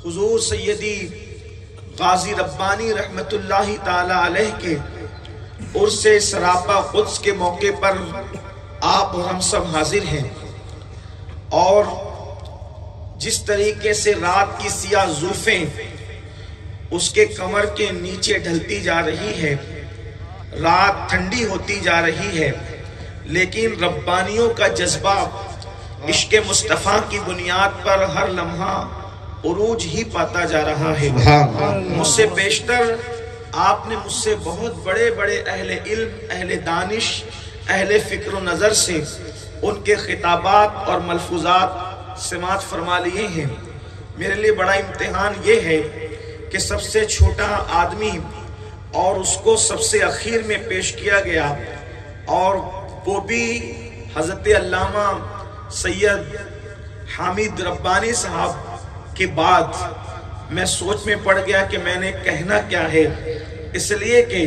حضور سیدی غازی ربانی رحمت اللہ تعالی علیہ کے عرس سراپا قدس کے موقع پر آپ اور ہم سب حاضر ہیں، اور جس طریقے سے رات کی سیاہ زلفیں اس کے کمر کے نیچے ڈھلتی جا رہی ہے، رات ٹھنڈی ہوتی جا رہی ہے، لیکن ربانیوں کا جذبہ عشق مصطفیٰ کی بنیاد پر ہر لمحہ عروج ہی پاتا جا رہا ہے۔ مجھ سے بیشتر آپ نے مجھ سے بہت بڑے بڑے اہل علم، اہل دانش، اہل فکر و نظر سے ان کے خطابات اور ملفوظات سماعت فرما لیے ہیں۔ میرے لیے بڑا امتحان یہ ہے کہ سب سے چھوٹا آدمی اور اس کو سب سے اخیر میں پیش کیا گیا، اور وہ بھی حضرت علامہ سید حامد ربانی صاحب کے بعد میں سوچ میں پڑ گیا کہ میں نے کہنا کیا ہے، اس لیے کہ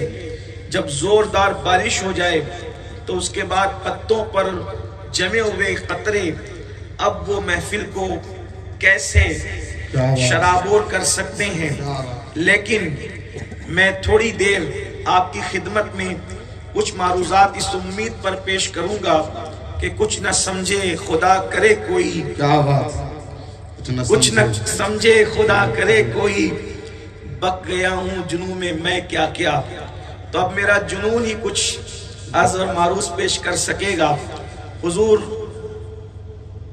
جب زوردار بارش ہو جائے تو اس کے بعد پتوں پر جمے ہوئے قطرے اب وہ محفل کو کیسے شرابور کر سکتے ہیں، لیکن میں تھوڑی دیر آپ کی خدمت میں کچھ معروضات اس امید پر پیش کروں گا کہ کچھ نہ سمجھے خدا کرے کوئی، کچھ نہ سمجھے خدا کرے کوئی، بک گیا ہوں جنون میں میں کیا کیا۔ تو اب میرا جنون ہی کچھ عرض اور معروض پیش کر سکے گا۔ حضور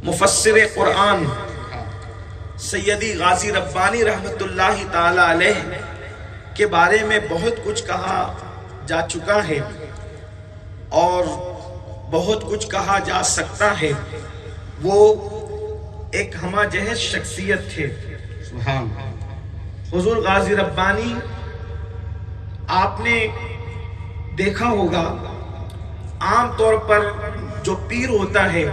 مفسر قرآن سیدی غازی ربانی رحمت اللہ تعالی علیہ کے بارے میں بہت کچھ کہا جا چکا ہے اور بہت کچھ کہا جا سکتا ہے۔ وہ ایک ہمہ جہز شخصیت تھے۔ سبحان حضور غازی ربانی، آپ نے دیکھا ہوگا عام طور پر جو پیر ہوتا ہے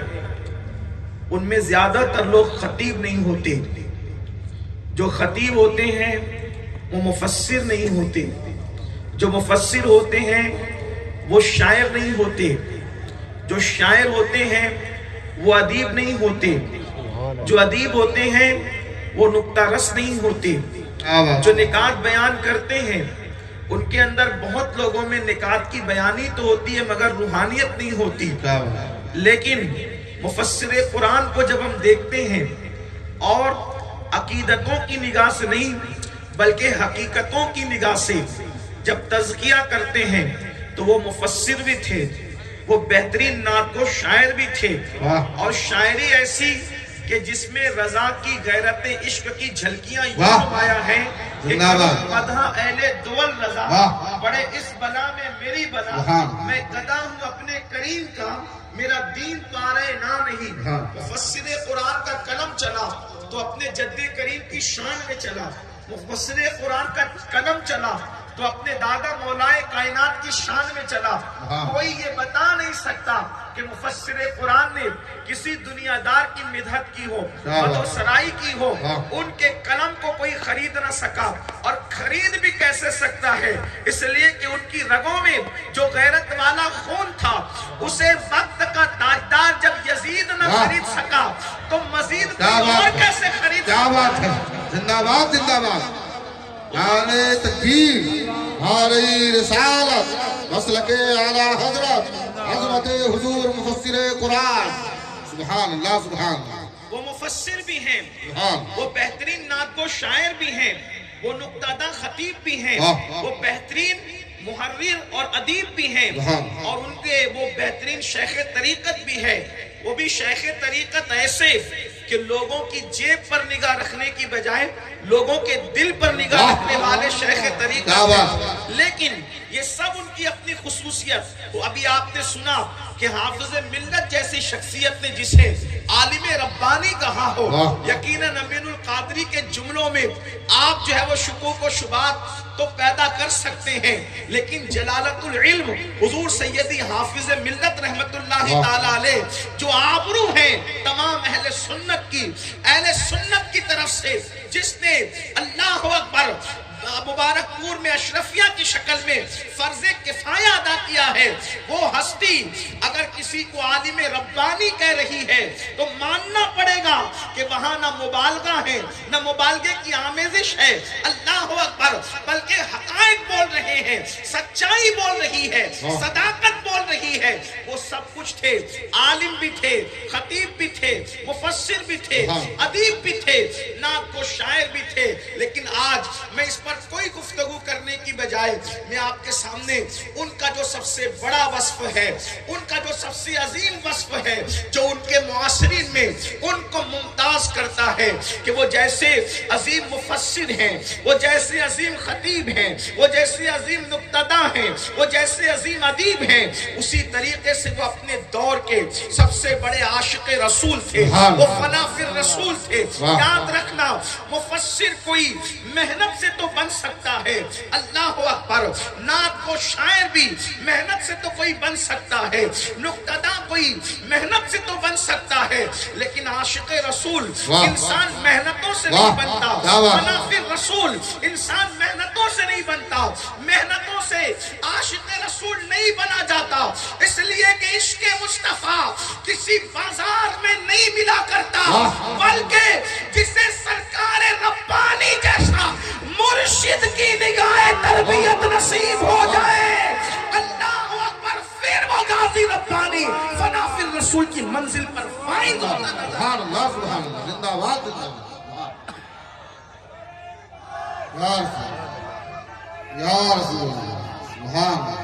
ان میں زیادہ تر لوگ خطیب نہیں ہوتے، جو خطیب ہوتے ہیں وہ مفسر نہیں ہوتے، جو مفسر ہوتے ہیں وہ شاعر نہیں ہوتے، جو شاعر ہوتے ہیں وہ ادیب نہیں ہوتے، جو ادیب ہوتے ہیں وہ نکتہ رس نہیں ہوتے، جو نکات بیان کرتے ہیں ان کے اندر بہت لوگوں میں نکات کی بیانی تو ہوتی ہے مگر روحانیت نہیں ہوتی۔ لیکن مفسر قرآن کو جب ہم دیکھتے ہیں اور عقیدتوں کی نگاہ سے نہیں بلکہ حقیقتوں کی نگاہ سے جب تزکیہ کرتے ہیں تو وہ مفسر بھی تھے، وہ بہترین نعت گو شاعر بھی تھے، اور شاعری ایسی کہ جس میں رضا کی غیرت عشق کی جھلکیاں یوں آیا ہے کہ مدح اہل دول رضا، بڑے اس بلا میں میری بلا، میں گدا ہوں اپنے کریم کا، میرا دین پارے نہ نہیں۔ مفسر قرآن کا قلم چلا تو اپنے جد کریم کی شان میں چلا، مفسر قرآن کا قلم چلا تو اپنے دادا مولائے کائنات کی شان میں چلا۔ کوئی یہ بتا نہیں سکتا کہ مفسر قرآن نے کسی دنیا دار کی مدحت کی ہو، مدح سرائی کی ہو، ان کے قلم کو کوئی خرید نہ سکا، اور خرید بھی کیسے سکتا ہے، اس لیے کہ ان کی رگوں میں جو غیرت والا خون تھا اسے وقت کا تاجدار جب یزید نہ خرید سکا تو مزید اور کیسے خرید سکتا۔ کیا بات ہے، زندہ باد زندہ باد، نعرہ تکبیر، نعرہ رسالت، مسلک اعلیٰ حضرت عظمت حضور مفسر قرآن۔ سبحان اللہ سبحان اللہ۔ وہ مفسر بھی ہیں، وہ بہترین نعت گو شاعر بھی ہیں، وہ نکتہ داں خطیب بھی ہیں، وہ بہترین محرر اور ادیب بھی ہیں، اور ان کے وہ بہترین شیخ طریقت بھی ہے۔ وہ بھی شیخ طریقت ایسے کہ لوگوں کی جیب پر نگاہ رکھنے کی بجائے لوگوں کے دل پر نگاہ رکھنے والے شیخ طریقت، لیکن یہ سب ان کی اپنی خصوصیت۔ ابھی آپ نے سنا کہ حافظ ملت جیسی شخصیت نے جسے عالم ربانی کہا ہو، یقیناً امین القادری کے جملوں میں آپ جو ہے وہ شکوک و شبہات تو پیدا کر سکتے ہیں، لیکن جلالت العلم حضور سیدی حافظ ملت رحمت اللہ تعالی علیہ جو آبرو ہیں تمام اہل سنت کی، اہل سنت کی طرف سے، جس نے اللہ اکبر مبارک پور میں اشرفیہ کی شکل میں فرض کفایہ ادا کیا ہے، وہ ہستی اگر کسی کو عالم ربانی کہہ رہی ہے تو ماننا پڑے گا گا کہ وہاں نہ مبالغہ ہے نہ مبالغے کی آمیزش ہے، اللہ اکبر، بلکہ حقائق بول رہے ہیں، سچائی بول رہی ہے، صداقت بول رہی ہے۔ وہ سب کچھ تھے، عالم بھی تھے، خطیب بھی تھے، مفسر بھی تھے، ادیب بھی تھے، نعت کو شاعر بھی تھے، لیکن آج میں اس پر کوئی گفتگو کرنے کی بجائے میں آپ کے سامنے ان کا جو سب سے بڑا وصف ہے، ان کا جو سب سے عظیم وصف ہے، جو ان کے معاصرین میں ان کو ممتاز کرتا ہے کہ وہ جیسے عظیم مفسر ہیں، وہ جیسے عظیم خطیب ہیں، وہ جیسے عظیم نقطہ ہیں، وہ جیسے عظیم ادیب ہیں، اسی طریقے سے وہ اپنے دور کے سب سے بڑے عاشق رسول تھے، وہ فنا فی الرسول تھے۔ یاد رکھنا، مفسر کوئی محنت سے تو بن سکتا ہے، اللہ اکبر، نعت کو شاعر بھی محنت سے تو کوئی بن سکتا ہے، نقطہ کوئی محنت سے تو بن سکتا ہے، لیکن عاشق رسول انسان محنتوں سے نہیں بنتا، فنا فی الرسول انسان محنتوں سے نہیں بنتا، محنتوں سے عاشق رسول نہیں بنا جاتا، اس لیے کہ عشق مصطفیٰ کسی بازار میں نہیں ملا کرتا، بلکہ جسے سرکار ربانی جیسا مرشد کی نگاہ تربیت نصیب ہو جائے، اللہ اکبر، پھر وہ غازی ربانی فنا فی الرسول کی منزل پر فائز ہوتا ہے۔ سبحان اللہ، سبحان اللہ، زندہ باد، زندہ باد، یا رسول اللہ، سبحان اللہ۔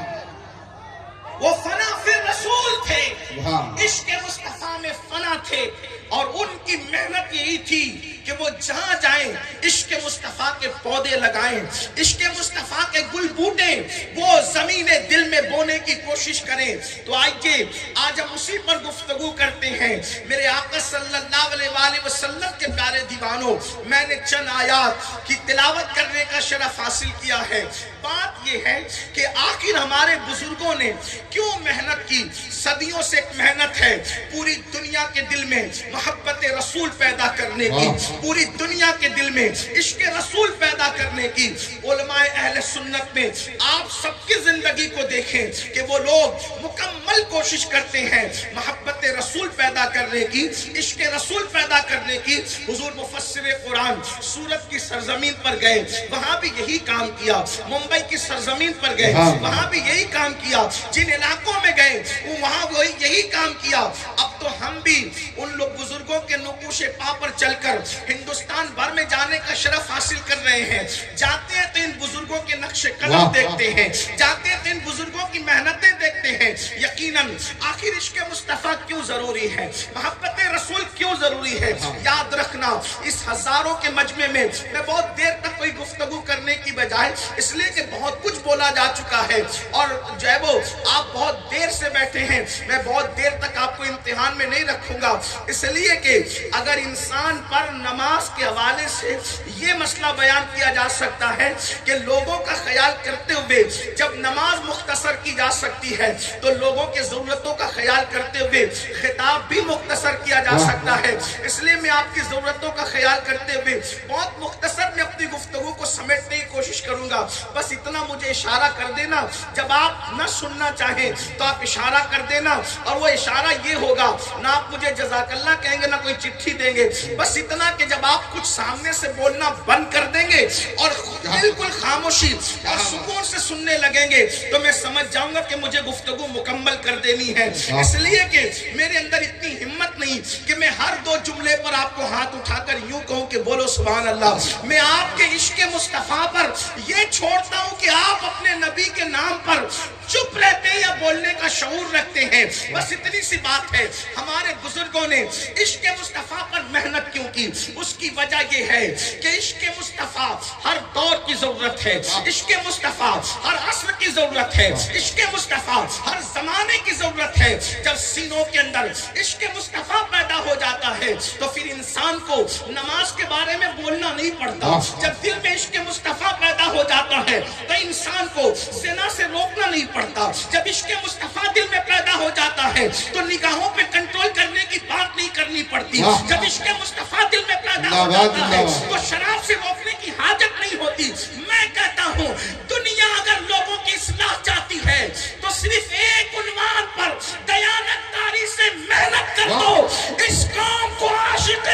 وہ فنا فی الرسول تھے، سبحان عشق مصطفیٰ میں فنا تھے، اور ان کی محنت یہی تھی کہ وہ جہاں جائیں عشق مصطفیٰ کے پودے لگائیں، عشق مصطفیٰ کے گل بوٹے وہ زمین دل میں بونے کی کوشش کریں۔ تو آئیے آج ہم اسی پر گفتگو کرتے ہیں۔ میرے آقا صلی اللہ علیہ وآلہ وسلم کے پیارے دیوانوں، میں نے چند آیات کی تلاوت کرنے کا شرف حاصل کیا ہے۔ بات یہ ہے کہ آخر ہمارے بزرگوں نے کیوں محنت کی؟ صدیوں سے ایک محنت ہے پوری دنیا کے دل میں محبت رسول پیدا کرنے کی، پوری دنیا کے دل میں عشق رسول پیدا کرنے کی۔ علماء اہل سنت میں آپ سب کی زندگی کو دیکھیں کہ وہ لوگ مکمل کوشش کرتے ہیں محبت رسول پیدا کرنے کی، عشق رسول پیدا کرنے کی۔ حضور مفسر قرآن سورت کی سرزمین پر گئے، وہاں بھی یہی کام کیا، ممبئی کی سرزمین پر گئے، وہاں بھی یہی کام کیا، جن علاقوں میں گئے وہاں وہی یہی کام کیا۔ اب تو ہم بھی ان لوگ بزرگوں کے نقوش پا پر چل کر ہندوستان بھر میں جانے کا شرف حاصل کر رہے ہیں۔ جاتے ہیں تو ان بزرگوں کے نقش قدم دیکھتے ہیں، جاتے ہیں تو ان بزرگوں کی محنتیں دیکھتے ہیں۔ یقیناً آخر عشق مصطفیٰ کیوں ضروری ہے، محبت رسول کیوں ضروری ہے؟ یاد رکھنا، اس ہزاروں کے مجمع میں میں بہت دیر تک کوئی گفتگو کرنے کی بجائے، اس لیے کہ بہت کچھ بولا جا چکا ہے، اور جو ہے وہ آپ بہت دیر سے بیٹھے ہیں، میں بہت دیر تک آپ کو امتحان میں نہیں رکھوں گا، اس لیے کہ اگر انسان پر نماز کے حوالے سے یہ مسئلہ بیان کیا جا سکتا ہے کہ لوگوں کا خیال کرتے ہوئے جب نماز مختصر کی جا سکتی ہے تو لوگوں کے ضرورتوں کا خیال کرتے ہوئے خطاب بھی مختصر کیا جا سکتا ہے۔ اس لیے میں آپ کی ضرورتوں کا خیال کرتے ہوئے بہت مختصر میں اپنی گفتگو کو سمیٹنے کی کوشش کروں گا۔ بس اتنا مجھے اشارہ کر دینا، جب آپ نہ سننا چاہیں تو آپ اشارہ کر دینا، اور وہ اشارہ یہ ہوگا، نہ آپ مجھے جزاک اللہ کہیں گے نہ کوئی چٹھی دیں گے، بس اتنا کہ جب آپ کچھ سامنے سے بولنا بند کر دیں گے اور بالکل خاموشی اور سکون سے سننے لگیں گے تو میں سمجھ جاؤں گا کہ مجھے گفتگو مکمل کر دینی ہے۔ اس لیے کہ میرے اندر اتنی ہمت نہیں کہ میں ہر دو جملے پر آپ کو ہاتھ اٹھا کر یوں کہوں کہ بولو سبحان اللہ۔ میں آپ کے عشق مصطفیٰ پر یہ چھوڑتا ہوں کہ آپ اپنے نبی کے نام پر چپ رہتے ہیں یا بولنے کا شعور رکھتے ہیں۔ بس اتنی سی بات ہے۔ ہمارے بزرگوں نے عشق مصطفیٰ پر محنت کیوں کی؟ اس کی وجہ یہ ہے کہ عشق مصطفیٰ ہر دور کی ضرورت ہے، عشق مصطفیٰ ہر عصر کی ضرورت ہے، عشق مصطفیٰ ہر زمانے کی ضرورت ہے۔ جب سینوں کے اندر عشق مصطفیٰ پیدا ہو جاتا ہے تو پھر انسان کو نماز کے بارے میں بولنا نہیں پڑتا۔ جب دل میں عشق مصطفیٰ پیدا ہو جاتا ہے تو انسان کو زنا سے روکنا نہیں پڑتا۔ جب عشق مصطفیٰ دل میں پیدا ہو جاتا ہے تو نگاہوں پہ کنٹرول کرنے کی بات نہیں کرنی پڑتی۔ جب عشق مصطفیٰ دل میں پیدا ہو جاتا ہے تو شراب سے روکنے کی حاجت نہیں ہوتی۔ میں کہتا ہوں دنیا اگر لوگوں کی اصلاح چاہتی ہے تو صرف ایک عنوان پر دیانتداری سے محنت کر دو، اس قوم کو عاشق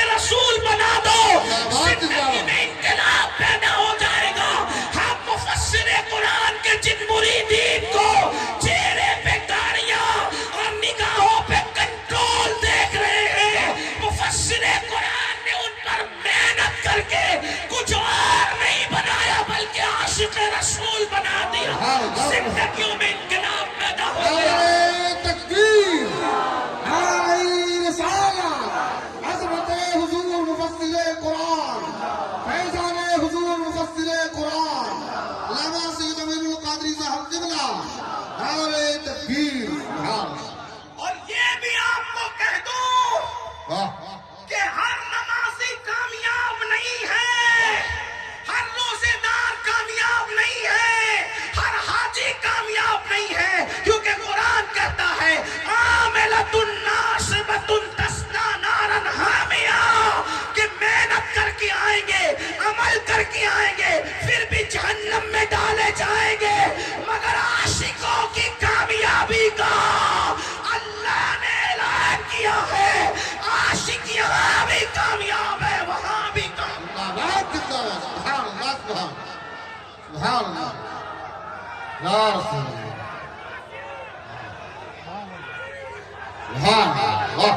سبحان اللہ یا رسول اللہ سبحان اللہ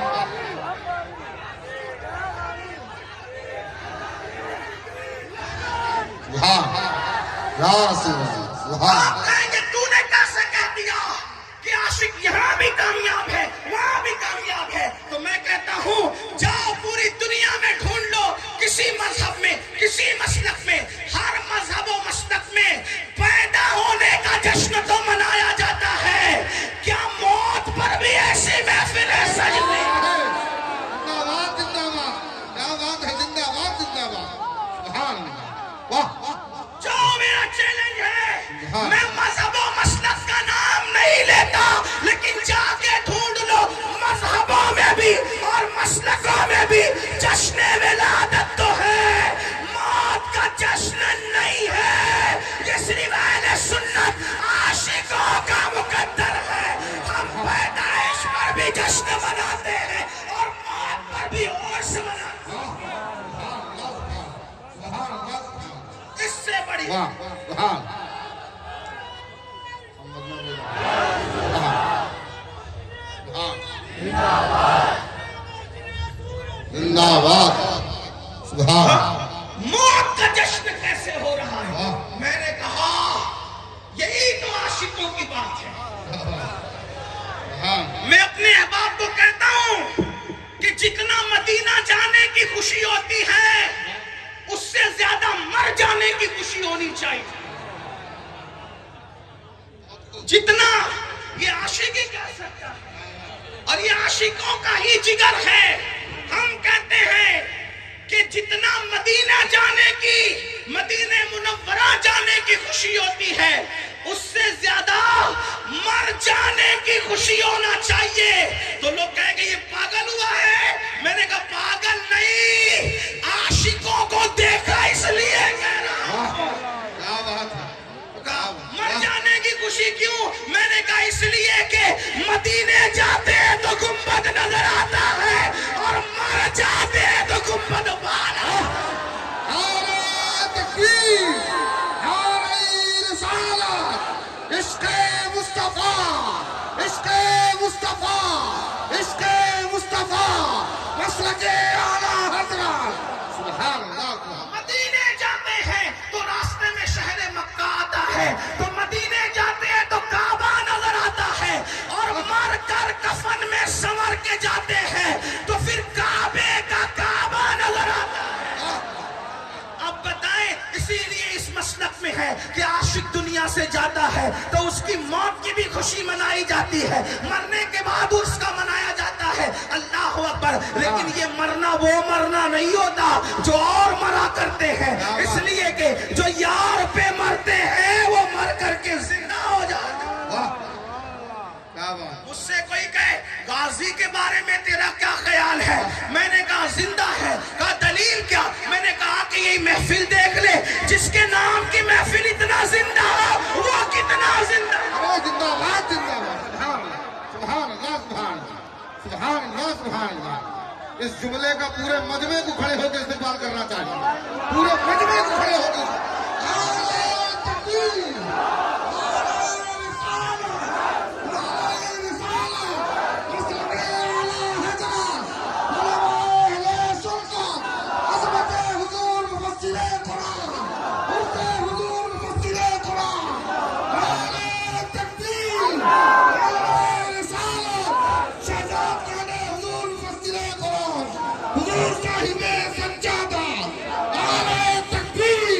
سبحان یا رسول اللہ سبحان آپ کہیں گے تو نے کیسے کہہ دیا کہ عاشق یہاں بھی کامیاب ہے وہاں بھی کامیاب ہے؟ تو میں کہتا ہوں جاؤ پوری دنیا میں ڈھونڈ لو کسی مذہب میں کسی مسلک میں ہر مذہب و مسلک میں پیدا ہونے کا جشن تو منایا جاتا ہے، کیا موت پر بھی ایسی محفل ہے سجدے؟ زندہ باد زندہ باد کیا بات ہے زندہ باد سبحان اللہ واہ جو میرا چیلنج ہے میں مذہب و مسلک کا نام نہیں لیتا لیکن جا کے ڈھونڈ لو مذہبوں میں بھی اور مسلکوں میں بھی جشن ولادت تو ہے، موت کا جشن نہیں ہے، یہ صرف اہل سنت عاشقوں کا مقدر ہے، ہم پیدائش پر بھی جشن مناتے ہیں اور موت پر بھی عرس مناتے ہیں، اس سے بڑی واہ سبحان زندہ باد سبحان موت کا جشن کیسے ہو رہا ہے؟ میں نے کہا یہی تو عاشقوں کی بات ہے۔ میں اپنے احباب کو کہتا ہوں کہ جتنا مدینہ جانے کی خوشی ہوتی ہے اس سے زیادہ مر جانے کی خوشی ہونی چاہیے، جتنا یہ عاشقی کہہ سکتا ہے اور یہ عاشقوں کا ہی جگر ہے۔ ہم کہتے ہیں کہ جتنا مدینہ جانے کی مدینہ منورہ جانے کی خوشی ہوتی ہے اس سے زیادہ مر جانے کی خوشی ہونا چاہیے۔ تو لوگ کہیں گے یہ پاگل ہوا ہے، میں نے کہا پاگل نہیں، عاشقوں کو دیکھا اس لیے کہہ رہا ہوں۔ کیا بات ہے مر جانے کی خوشی کیوں؟ میں نے کہا اس لیے کہ مدینے جاتے ہیں تو گنبد نظر آتا ہے اور مر جاتے ہیں تو گنبد بالا۔ نعرہ تکبیر نعرہ رسالت عشق مصطفیٰ عشق مصطفیٰ عشق مصطفیٰ مسلک اعلیٰ حضرت سبحان اللہ مدینے جاتے ہیں تو راستے میں شہر مکہ آتا ہے، تو مدینے جاتے ہیں تو کعبہ نظر آتا ہے اور مر کر کفن میں سنور کے جاتے ہیں تو پھر کعبے کا کعبہ نظر آتا ہے۔ اب بتائیں اسی لیے اس مسلک میں ہے کہ عاشق دنیا سے جاتا ہے تو اس کی موت کی بھی خوشی منائی جاتی ہے، مرنے کے بعد اس کا منایا جاتا ہے، اللہ اکبر۔ لیکن یہ مرنا وہ مرنا نہیں ہوتا جو اور مرا کرتے ہیں، اس لیے کہ جو یار پہ مرتے ہیں وہ مر کر کے زندہ ہو جاتے ہیں۔ کیا بات مجھ سے کوئی کہے غازی کے بارے میں تیرا کیا خیال ہے؟ میں نے کہا زندہ ہے، کہا دلیل کیا؟ میں نے کہا کہ یہ محفل دیکھ لے، جس کے نام کی محفل اتنا زندہ ہو وہ کتنا زندہ ہے۔ زندہ باد سبحان اللہ سبحان اللہ سبحان اللہ سبحان اللہ اس جملے کا پورے مجمع کو کھڑے ہو کے استقبال کرنا چاہیے، پورے مجمع کو کھڑے ہو کے نعرہ تکبیر نعرہ رسالت نعرہ رسالت مسلک اعلیٰ حضرت علماء اہل سنت عظمت حضور مفسر قرآن عرف حضور مفسر قرآن نعرہ تکبیر نعرہ رسالت شہزاد خان حضور مفسر قرآن حضور صاحب سجادہ نعرہ تکبیر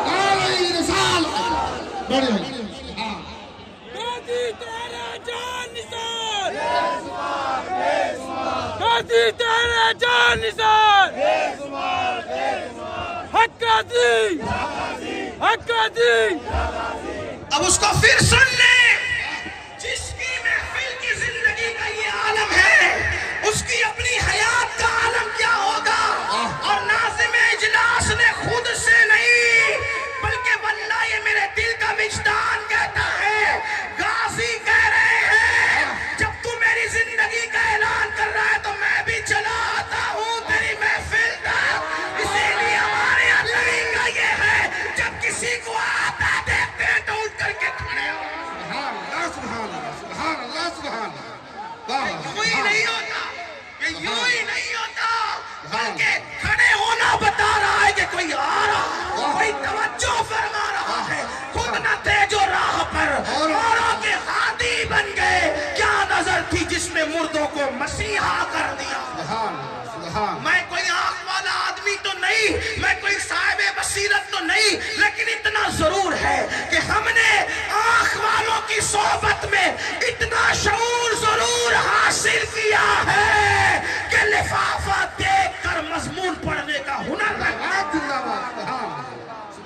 نعرہ رسالت بڑے غازی تیرا جان نثار غازی تیرا جان نثار حق غازی حق غازی۔ اب اس کو پھر سن لیں، جس کی محفل کی زندگی کا یہ عالم ہے اس کی اپنی حیات کا عالم کیا ہوگا؟ اور ناظم اجلاس نے خود سے نہیں بلکہ واللہ یہ میرے دل کا وجدان کہتا ہے، غازی کہہ رہے ہیں جب تو میری زندگی کا اعلان کر رہا ہے تو میں بھی چلا آتا ہوں تیری محفل کا، اسی لیے ہمارے یہاں طریقہ یہ ہے جب کسی کو آتا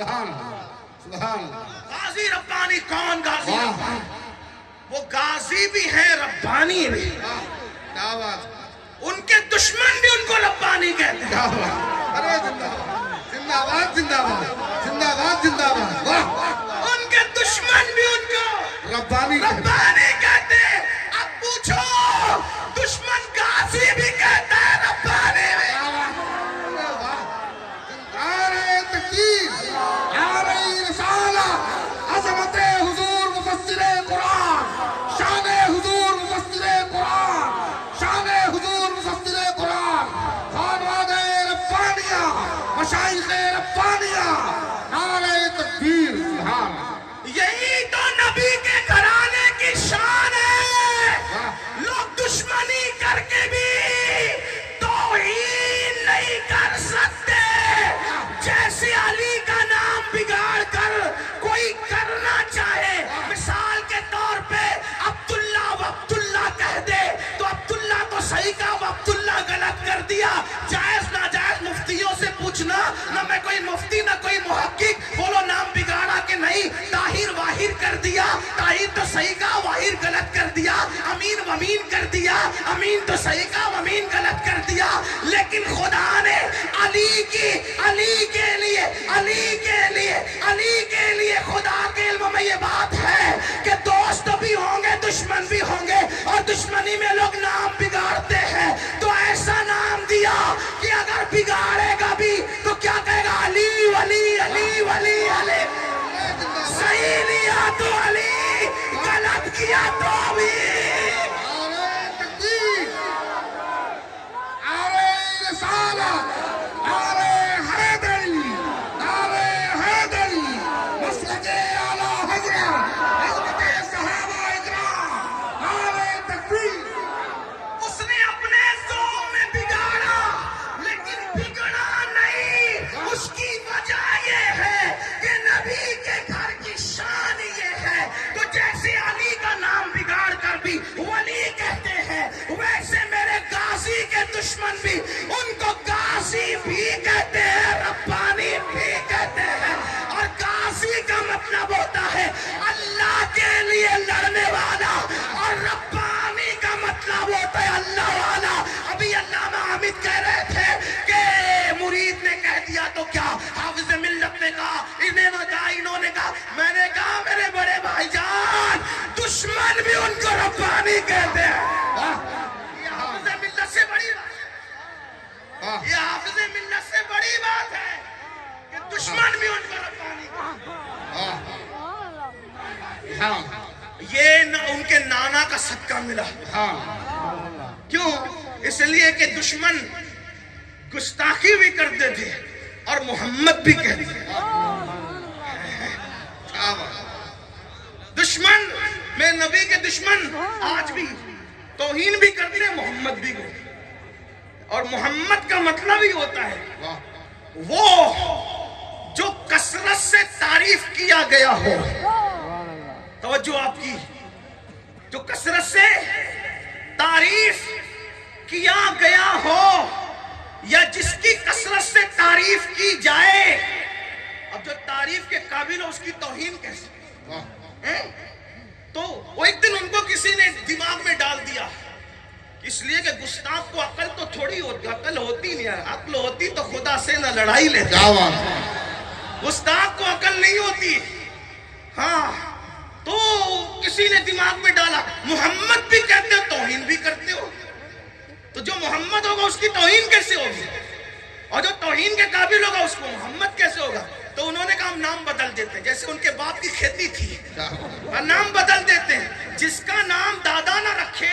سبحان اللہ سبحان اللہ. غازی ربانی کون غازی واہ ربانی؟ وہ غازی بھی ہیں ربانی بھی. کیا بات ان کے دشمن بھی ان کو ربانی کہتے ہیں. کیا بات. ارے زندہ باد زندہ باد زندہ باد زندہ باد. واہ ان کے دشمن بھی ان کو ربانی ربانی کہتے ہیں. اب پوچھو دشمن غازی بھی کہتا ہے ربانی بھی. نعرہ تکبیر نعرہ رسالت عظمت حضور مفسر قرآن شان حضور مفسر قرآن شان حضور مفسر قرآن خانواد ربانیہ مشائخ ربانیہ نعرہ تکبیر. سبحان اللہ. یہی تو نبی کے گھرانے کی شان ہے. لوگ دشمنی کر کے بھی توہین نہیں کر سکتے. جیسے علی کا نام بگاڑ کر کوئی کرنا چاہے، مثال کے طور پہ عبداللہ و عبداللہ کہہ دے تو عبداللہ تو صحیح کہا و عبداللہ غلط کر دیا. جائز ناجائز مفتیوں سے پوچھنا، نہ میں کوئی مفتی نہ کوئی محقق، بولو نام بگاڑا کہ نہیں. طاہر واہر کر دیا، طاہر تو صحیح کہا واہر غلط کر دیا. امین ومین کر دیا، امین تو صحیح کہا ومین غلط کر دیا. لیکن خدا نے علی کے لیے خدا کے علم میں یہ بات ہے کہ دوست بھی ہوں گے دشمن بھی ہوں گے، اور دشمنی میں لوگ نام بگاڑتے ہیں تو ایسا نام دیا کہ اگر بگاڑے گا بھی تو کیا کہے گا؟ علی ولی علی ولی علی. صحیح لیا تو علی، غلط کیا تو بھی. نعرہ تکبیر نعرہ رسالت نعرہ حیدری نعرہ حیدری مسلک اعلیٰ حضرت حضرت صحابہ اکرام نعرہ تکبیر. اس نے اپنے ذوق میں بگاڑا لیکن بگڑا نہیں. اس کی وجہ یہ ہے کہ نبی کے گھر کی شان یہ ہے. تو جیسے علی کا نام بگاڑ کر بھی ولی کہتے ہیں، ویسے میرے غازی کے دشمن بھی ان کو غازی بھی کہتے ہیں، ربانی بھی کہتے ہیں. اور غازی کا مطلب ہوتا ہے اللہ کے لیے لڑنے والا، اور ربانی کا مطلب ہوتا ہے اللہ والا. ابھی علامہ حامد کہہ رہے تھے کہ مرید نے کہہ دیا تو کیا، حافظ ملت نے کہا، انہوں نے کہا. میں نے کہا میرے بڑے بھائی جان دشمن بھی ان کو ربانی کہتے ہیں. یہ حافظ ملت سے بڑی بات ہے، یہ حافظ ملت سے بڑی بات ہے کہ دشمن بھی ان کو ربانی کہتے ہیں. یہ ان کے نانا کا صدقہ ملا. کیوں؟ اس لیے کہ دشمن گستاخی بھی کرتے تھے اور محمد بھی کہتے تھے. دشمن میں نبی کے دشمن آج بھی توہین بھی کرتے ہیں، محمد بھی کرتے. اور محمد کا مطلب ہی ہوتا ہے وہ جو کثرت سے تعریف کیا گیا ہو. توجہ آپ کی، جو کثرت سے تعریف کیا گیا ہو یا جس کی کثرت سے تعریف کی جائے. اب جو تعریف کے قابل ہو اس کی توہین کیسے؟ تو وہ ایک دن ان کو کسی نے دماغ میں ڈال دیا، اس لیے کہ گستاخ کو عقل تو تھوڑی ہوتی، عقل ہوتی نہیں ہے. عقل ہوتی تو خدا سے نہ لڑائی لیتے. گستاخ کو عقل نہیں ہوتی. ہاں تو کسی نے دماغ میں ڈالا محمد بھی کہتے ہو توہین بھی کرتے ہو، تو جو محمد ہوگا اس کی توہین کیسے ہوگی، اور جو توہین کے قابل ہوگا اس کو محمد کیسے ہوگا؟ تو انہوں نے کہا ہم نام بدل دیتے ہیں. جیسے ان کے باپ کی کھیتی تھی اور نام بدل دیتے ہیں. جس کا نام دادا نہ رکھے،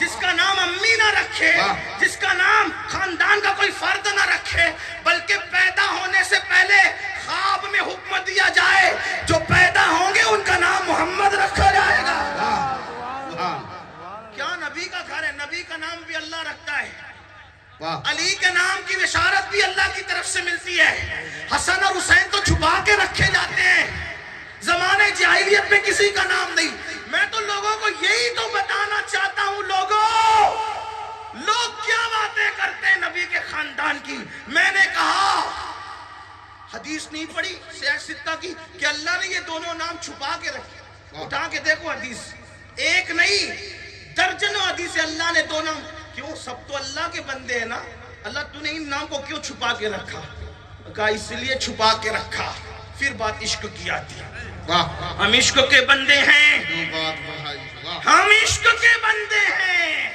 جس کا نام امی نہ رکھے، جس کا نام خاندان کا کوئی فرد نہ رکھے، بلکہ پیدا ہونے سے پہلے خواب میں حکم دیا جائے جو پیدا ہوں گے ان کا نام محمد رکھا جائے گا. کیا نبی کا گھر ہے؟ نبی کا نام بھی اللہ رکھتا ہے. علی کے نام کی بشارت بھی اللہ کی طرف سے ملتی ہے. حسن اور حسین تو چھپا کے رکھے جاتے ہیں، زمانے جاہلیت میں کسی کا نام نہیں. میں تو لوگوں کو یہی تو بتانا چاہتا ہوں، لوگ کیا باتیں کرتے ہیں نبی کے خاندان کی. میں نے کہا حدیث نہیں پڑھی صحیح ستہ کی کہ اللہ نے یہ دونوں نام چھپا کے رکھے؟ اٹھا کے دیکھو حدیث، ایک نہیں درجنوں حدیث اللہ نے دو نام. کیوں؟ سب تو اللہ کے بندے ہیں نا. اللہ تو نے ان نام کو کیوں چھپا کے رکھا؟ کہا اس لیے چھپا کے رکھا. پھر بات عشق کی آتی ہے. ہم عشق کے بندے ہیں، ہم عشق کے بندے ہیں.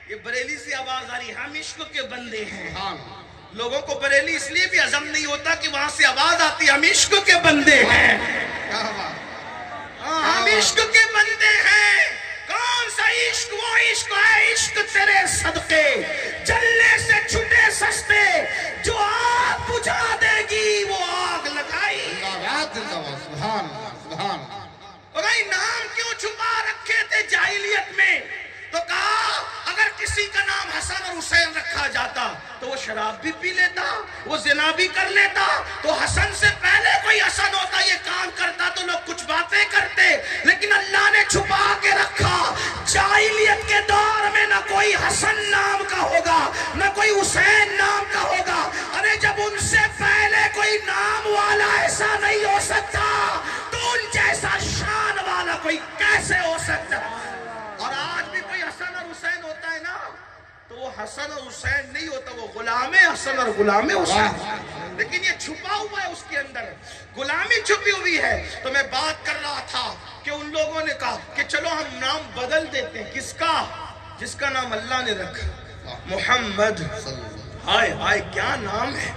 یہ بریلی سے آواز آ رہی ہے، ہم عشق کے بندے ہیں. لوگوں کو بریلی اس لیے بھی ہضم نہیں ہوتا کہ وہاں سے آواز آتی ہے ہم عشق کے بندے ہیں. ہم عشق کے بندے ہیں. کون سا عشق؟ وہ عشق ہے عشق تیرے صدقے جلنے سے چھٹے سستے، جو آگ بجھا دے گی وہ آگ لگائی. سبحان سبحان. اور نام کیوں چھپا رکھے تھے جاہلیت میں؟ تو کہا اگر کسی کا نام حسن اور حسین رکھا جاتا تو وہ شراب بھی پی لیتا، وہ زنا بھی کر لیتا. تو حسن سے پہلے کوئی حسن ہوتا یہ کام کرتا تو لوگ کچھ باتیں کرتے. لیکن اللہ نے چھپا کے رکھا. جاہلیت کے دور میں نہ کوئی حسن نام کا ہوگا نہ کوئی حسین نام کا ہوگا. ارے جب ان سے پہلے کوئی نام والا ایسا نہیں ہو سکتا تو ان جیسا شان والا کوئی کیسے ہو سکتا؟ اور آج بھی کوئی حسن اور حسین ہوتا ہے نا تو وہ حسن اور حسین نہیں ہوتا، وہ غلام حسن اور غلام حسین. لیکن یہ چھپا ہوا ہے اس کے اندر، غلامی چھپی ہوئی ہے. تو میں بات کر رہا تھا کہ ان لوگوں نے کہا کہ چلو ہم نام بدل دیتے ہیں. کس کا؟ جس کا نام اللہ نے رکھا، محمد. ہائے ہائے کیا نام ہے!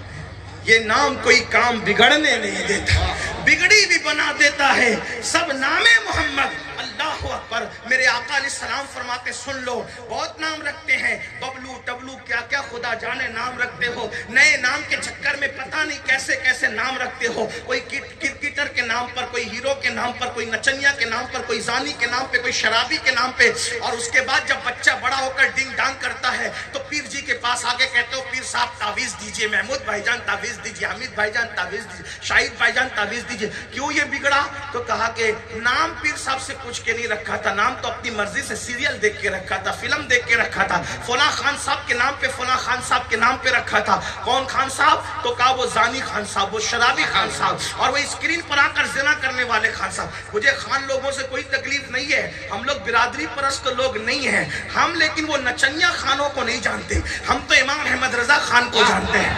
یہ نام کوئی کام بگڑنے نہیں دیتا، بگڑی بھی بنا دیتا ہے. سب نام محمد. اللہ اکبر. میرے آقا علیہ السلام فرماتے سن لو، بہت نام رکھتے ہیں، ببلو ٹبلو کیا کیا خدا جانے نام رکھتے ہو. نئے نام کے چکر میں پتہ نہیں کیسے کیسے نام رکھتے ہو. کوئی کرکٹر کے نام پر، کوئی ہیرو کے نام پر، کوئی نچنیا کے نام پر، کوئی زانی کے نام پہ، کوئی شرابی کے نام پہ. اور اس کے بعد جب بچہ بڑا ہو کر ڈنگ ڈانگ کرتا ہے تو پیر جی کے پاس آگے کہتے ہو پیر صاحب تعویذ دیجئے، محمود بھائی جان تعویذ دیجئے، حمید بھائی جان تعویذ دیجئے، شاہد بھائی جان تعویذ دیجئے. کیوں یہ بگڑا؟ تو کہا کہ نام پیر صاحب سے پوچھ کے نہیں رکھا تھا، نام تو اپنی مرضی سے سیریل دیکھ کے رکھا تھا، فلم دیکھ کے رکھا تھا. فلاں خان صاحب کے نام پہ فلاں خان صاحب کے نام پہ رکھا تھا. کون خان صاحب؟ تو کہا وہ زانی خان صاحب، وہ شرابی خان صاحب، اور وہ اسکرین پر آ کر زنا کرنے والے خان صاحب. مجھے خان لوگوں سے کوئی تکلیف نہیں ہے، ہم لوگ برادری پرست لوگ نہیں ہیں ہم، لیکن وہ نچنیا خانوں کو نہیں جانتے. ہم تو امام احمد رضا خان کو جانتے ہیں،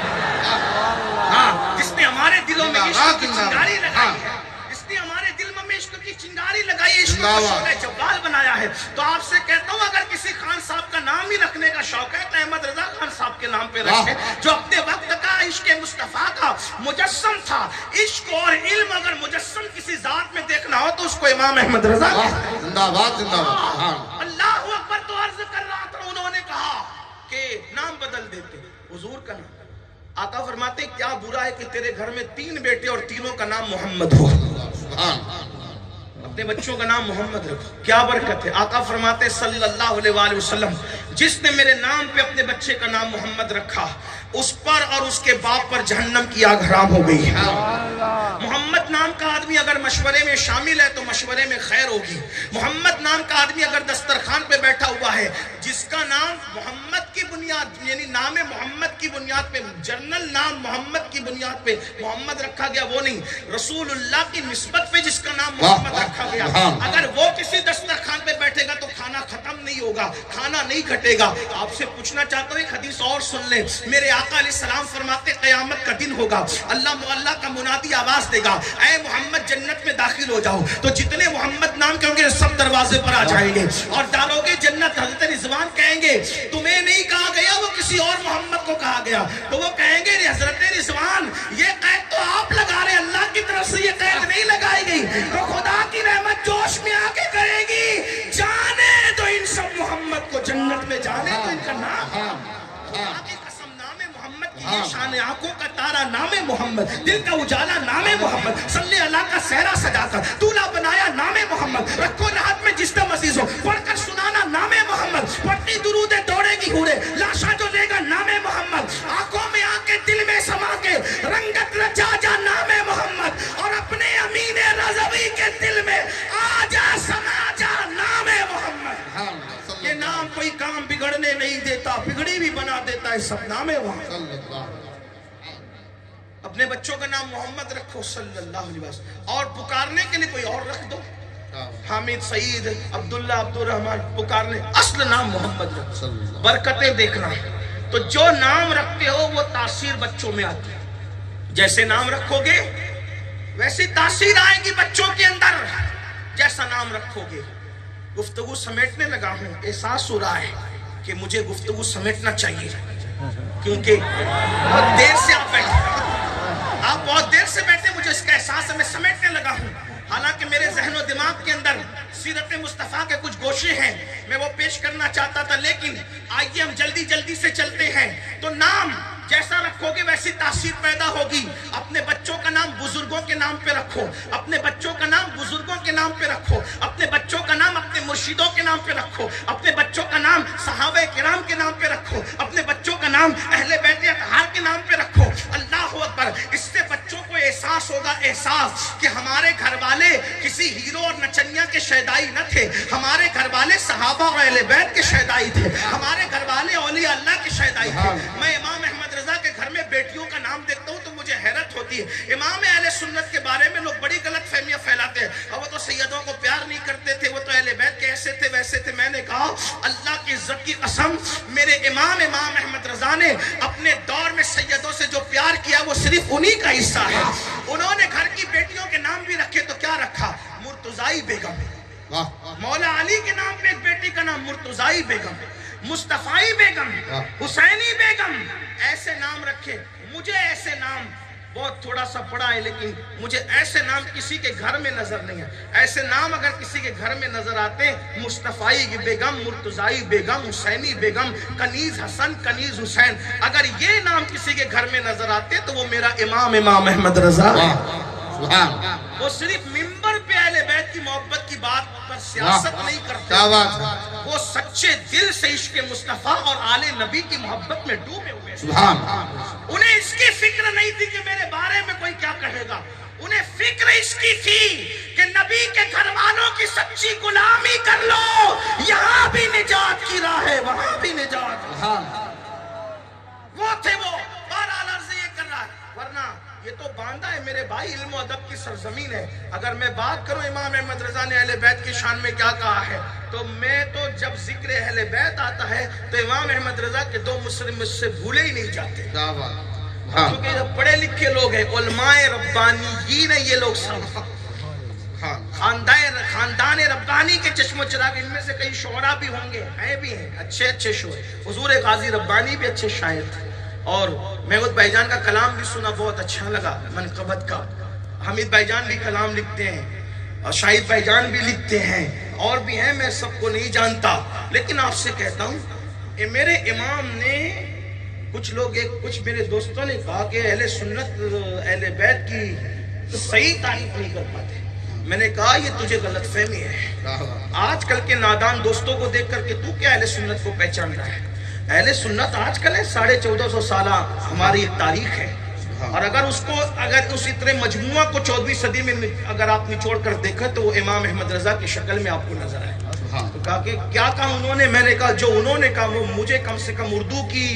ہاں، جس نے ہمارے دلوں میں عشق کی چنگاری لگائی ہے، جس نے ہمارے دل میں عشق کی چنگاری لگائی، عشق کو شعلہ جوال بنایا ہے. تو آپ سے کہتا ہوں اگر کسی خان صاحب کا نام ہی رکھنے کا شوق ہے تو احمد رضا خان صاحب کے نام پہ رکھے، جو اپنے وقت کا عشق مصطفیٰ کا مجسم تھا. عشق اور علم اگر مجسم کسی ذات میں دیکھنا ہو تو اس کو امام احمد رضا. زندہ باد زندہ باد. اللہ اکبر. تو عرض کر رہا تھا انہوں نے کہا کہ نام بدل دیتے. حضور کا نام، آقا فرماتے ہیں کیا برا ہے کہ تیرے گھر میں 3 بیٹے اور تینوں کا نام محمد ہو. اپنے بچوں کا نام محمد رکھو، کیا برکت ہے. آقا فرماتے صلی اللہ علیہ وآلہ وسلم جس نے میرے نام پہ اپنے بچے کا نام محمد رکھا اس پر اور اس کے باپ پر جہنم کی آگ حرام ہو گئی. محمد نام کا آدمی اگر مشورے میں شامل ہے تو مشورے میں خیر ہوگی. محمد نام کا آدمی اگر دسترخوان پہ بیٹھا ہوا ہے، جس کا نام محمد کی بنیاد یعنی نام محمد کی بنیاد پہ، جنرل نام محمد کی بنیاد پہ محمد رکھا گیا وہ نہیں، رسول اللہ کی نسبت پہ جس کا نام محمد رکھا گیا، اگر وہ کسی دسترخوان پہ بیٹھے گا تو کھانا ختم نہیں ہوگا، کھانا نہیں گھٹے گا. آپ سے پوچھنا چاہتا ہوں ایک حدیث اور سن لیں. میرے آقا علیہ السلام فرماتے قیامت کا دن ہوگا، اللہ کا منادی آواز دے گا اے محمد جنت میں داخل ہو جاؤ. تو جتنے محمد نام کے ہوں گے سب دروازے پر آ جائیں گے اور داروغے جنت حضرت رضوان کہیں گے تمہیں نہیں کہا گیا، وہ کسی اور محمد کو کہا گیا. تو وہ کہیں گے حضرت رضوان یہ قید تو آپ لگا رہے، اللہ کی طرف سے یہ قید نہیں لگائی گئی. تو خدا کی رحمت جوش میں آ کے کرے گی جانے تو ان سب محمد کو جنت میں، جانے تو ان کا نام. خدا کی قسم نام محمد کی یہ شان، آنکھوں کا تارا نام محمد، دل کا اجالا نام محمد، صلی اللہ کا صحرا سجا کر دولہا بنایا نام محمد، رکھو نہاد میں جس دم عزیز ہو پڑھ کر سنانا نام محمد، پڑھتی درودیں دوڑے گی ہورے لاشا جو لے گا نام محمد، آنکھوں میں آ کے دل میں سما کے رنگت رچا جا نام محمد، اور اپنے امین رضوی کے دل میں آ جا سما جا نام محمد. یہ نام کوئی کام بگڑنے نہیں دیتا، بگڑی بھی بنا دیتا ہے. سب نام ہے وہاں. اب اپنے بچوں کا نام محمد رکھو صلی اللہ علیہ وسلم، اور پکارنے کے لیے کوئی اور رکھ دو، حامد، سعید، عبداللہ، عبد الرحمن، پکارنے اصل نام محمد رکھو، برکتیں دیکھنا۔ تو جو نام رکھتے ہو وہ تاثیر بچوں میں آتی ہے، جیسے نام رکھو گے ویسی تاثیر آئے گی بچوں کے اندر، جیسا نام رکھو گے۔ گفتگو سمیٹنے لگا ہوں، احساس ہو رہا ہے کہ مجھے گفتگو سمیٹنا چاہیے، کیونکہ بہت دیر سے آپ بہت دیر سے بیٹھے، مجھے اس کا احساس ہے، میں سمیٹنے لگا ہوں۔ حالانکہ میرے ذہن و دماغ کے اندر سیرت مصطفیٰ کے کچھ گوشے ہیں، میں وہ پیش کرنا چاہتا تھا، لیکن آئیے ہم جلدی سے چلتے ہیں۔ تو نام جیسا رکھو گے ویسی تاثیر پیدا ہوگی۔ اپنے بچوں کا نام بزرگوں کے نام پہ رکھو، اپنے بچوں کا نام بزرگوں کے نام پہ رکھو، اپنے بچوں کا نام اپنے مرشدوں کے نام پہ رکھو، اپنے بچوں کا نام صحابہ کرام کے نام پہ رکھو، اپنے بچوں کا نام اہل بیت اطہار کے نام پہ رکھو۔ اللہ اکبر! اس سے بچوں کو احساس ہوگا، احساس کہ ہمارے گھر والے کسی ہیرو اور نچنیا کے شیدائی نہ تھے، ہمارے گھر والے صحابہ اور اہل بیت کے شیدائی تھے، ہمارے گھر والے اولیاء اللہ کے شیدائی تھے۔ میں امام احمد رضا کے گھر میں بیٹیوں کا نام دیکھتا ہوں تو مجھے حیرت ہوتی ہے۔ امام اہل سنت کے بارے میں لوگ بڑی غلط فہمیاں پھیلاتے ہیں، اور وہ تو سیدوں کو پیار نہیں کرتے تھے، وہ تو اہل بیت کے ایسے تھے ویسے تھے۔ میں نے کہا اللہ کی عزت کی قسم، میرے امام احمد رضا نے اپنے دور میں سیدوں سے جو پیار کیا وہ صرف انہی کا حصہ ہے۔ انہوں نے گھر کی بیٹیوں کے نام بھی رکھے تو کیا رکھا؟ مرتضائی بیگم، مولا علی کے نام پہ ایک بیٹی کا نام مرتضائی بیگم، مصطفی بیگم، حسینی بیگم، ایسے نام رکھے۔ مجھے ایسے نام بہت تھوڑا سا پڑا ہے، لیکن مجھے ایسے نام کسی کے گھر میں نظر نہیں ہے۔ ایسے نام اگر کسی کے گھر میں نظر آتے، مصطفی بیگم، مرتضائی بیگم، حسینی بیگم، کنیز حسن، کنیز حسین، اگر یہ نام کسی کے گھر میں نظر آتے تو وہ میرا امام احمد رضا ہے۔ وہ صرف ممبر پہ اہل بیت کی محبت کی بات پر سیاست نہیں کرتے، وہ سچے دل سے عشق مصطفیٰ اور آل نبی کی محبت میں ڈوبے ہوئے۔ انہیں اس کی فکر نہیں تھی کہ میرے بارے میں کوئی کیا کہے گا، انہیں فکر اس کی تھی کہ نبی کے گھر والوں کی سچی غلامی کر لو، یہاں بھی نجات کی راہ ہے، وہاں بھی نجات۔ وہ تھے، وہ بہرحال عرض یہ کر رہا ہے، ورنہ یہ تو باندھا ہے میرے بھائی، علم و ادب کی سرزمین ہے۔ اگر میں بات کروں امام احمد رضا نے اہل بیت کی شان میں کیا کہا ہے، تو میں تو جب ذکر اہل بیت آتا ہے تو امام احمد رضا کے دو مسلم مجھ سے بھولے ہی نہیں جاتے، کیونکہ یہ پڑھے لکھے لوگ ہیں، علماء ربانیین ہیں یہ لوگ سب، خاندان ربانی کے چشم و چراغ۔ ان میں سے کئی شعراء بھی ہوں گے، ہیں بھی ہیں اچھے شعر، حضور غازی ربانی بھی اچھے شاعر تھے، اور محمود بھائی جان کا کلام بھی سنا، بہت اچھا لگا منقبت کا۔ حمید بھائی جان بھی کلام لکھتے ہیں، اور شاہد بھائی جان بھی لکھتے ہیں، اور بھی ہیں، میں سب کو نہیں جانتا، لیکن آپ سے کہتا ہوں میرے امام نے کچھ میرے دوستوں نے کہا کہ اہل سنت اہل بیت کی صحیح تعریف نہیں کر پاتے۔ میں نے کہا یہ تجھے غلط فہمی ہے، آج کل کے نادان دوستوں کو دیکھ کر کے تو کیا اہل سنت کو پہچان رہا ہے؟ اہل سنت آج کل ہے، 1450 سالہ ہماری ایک تاریخ ہے، اور اگر اس اتنے مجموعہ کو 14ویں صدی میں اگر آپ نچوڑ کر دیکھیں تو وہ امام احمد رضا کی شکل میں آپ کو نظر آئے۔ تو کہا کہ کیا کہا انہوں نے؟ میں نے کہا جو انہوں نے کہا وہ مجھے کم سے کم اردو کی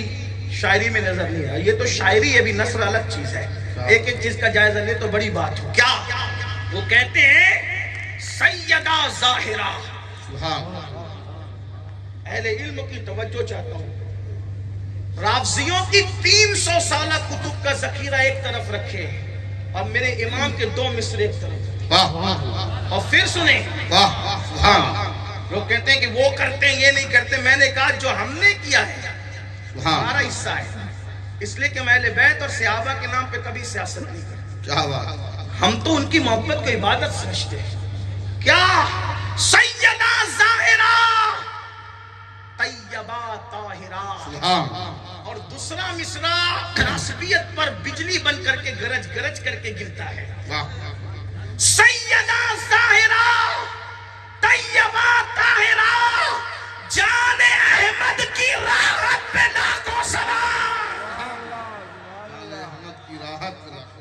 شاعری میں نظر نہیں آیا۔ یہ تو شاعری ہے، بھی نثر الگ چیز ہے، ایک ایک چیز کا جائزہ لے تو بڑی بات ہو۔ کیا وہ کہتے ہیں سیدہ ظاہرہ، اہل علم کی توجہ چاہتا ہوں، رافضیوں کی 300 سالہ کتب کا ذخیرہ ایک طرف رکھے اور میرے امام کے 2 مصرے ایک طرف، اور پھر سنیں لوگ کہتے ہیں کہ وہ کرتے ہیں یہ نہیں کرتے۔ میں نے کہا جو ہم نے کیا ہے ہمارا حصہ ہے، اس لیے کہ ہم اہل بیت اور صحابہ کے نام پہ کبھی سیاست نہیں کرتے، ہم تو ان کی محبت کو عبادت سمجھتے ہیں۔ کیا سیدہ ظاہرہ طیبہ طاہرہ، اور دوسرا مصرع ناسبیت پر بجلی بن کر کے گرج گرج کر کے گرتا ہے۔ سیدہ ظاہرہ طیبہ طاہرہ، جان احمد کی راحت پہ لاکھوں سلام،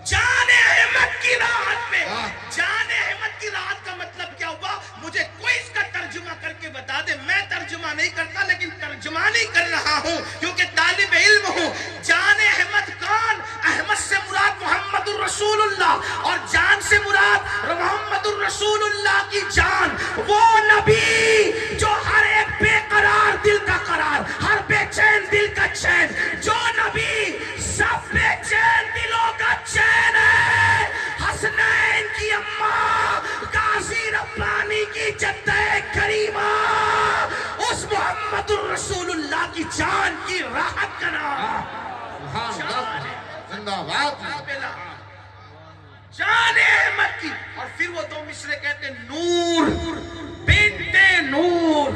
جان احمد کی راحت پہ۔ جان احمد کی راحت کا مطلب کیا ہوا؟ مجھے کوئی اس کا ترجمہ کر کے بتا دے، میں ترجمہ نہیں کرتا لیکن ترجمہ نہیں کر رہا ہوں کیونکہ طالب علم ہوں۔ جان احمد کون؟ احمد نفس سے مراد محمد الرسول اللہ اور جان سے مراد محمد الرسول اللہ کی جان. وہ نبی جو ہر ایک بے قرار دل کا قرار, ہر بے چین دل کا چین, جو نبی سب بے چین دلوں کا چین ہے. حسنین کی اماں غازی ربانی کی جدہ کریمہ, اس محمد الرسول اللہ کی جان کی راحت کا نام زندہ باد. جان احمد کی. اور پھر وہ دو مصرے کہتے ہیں نور بنت نور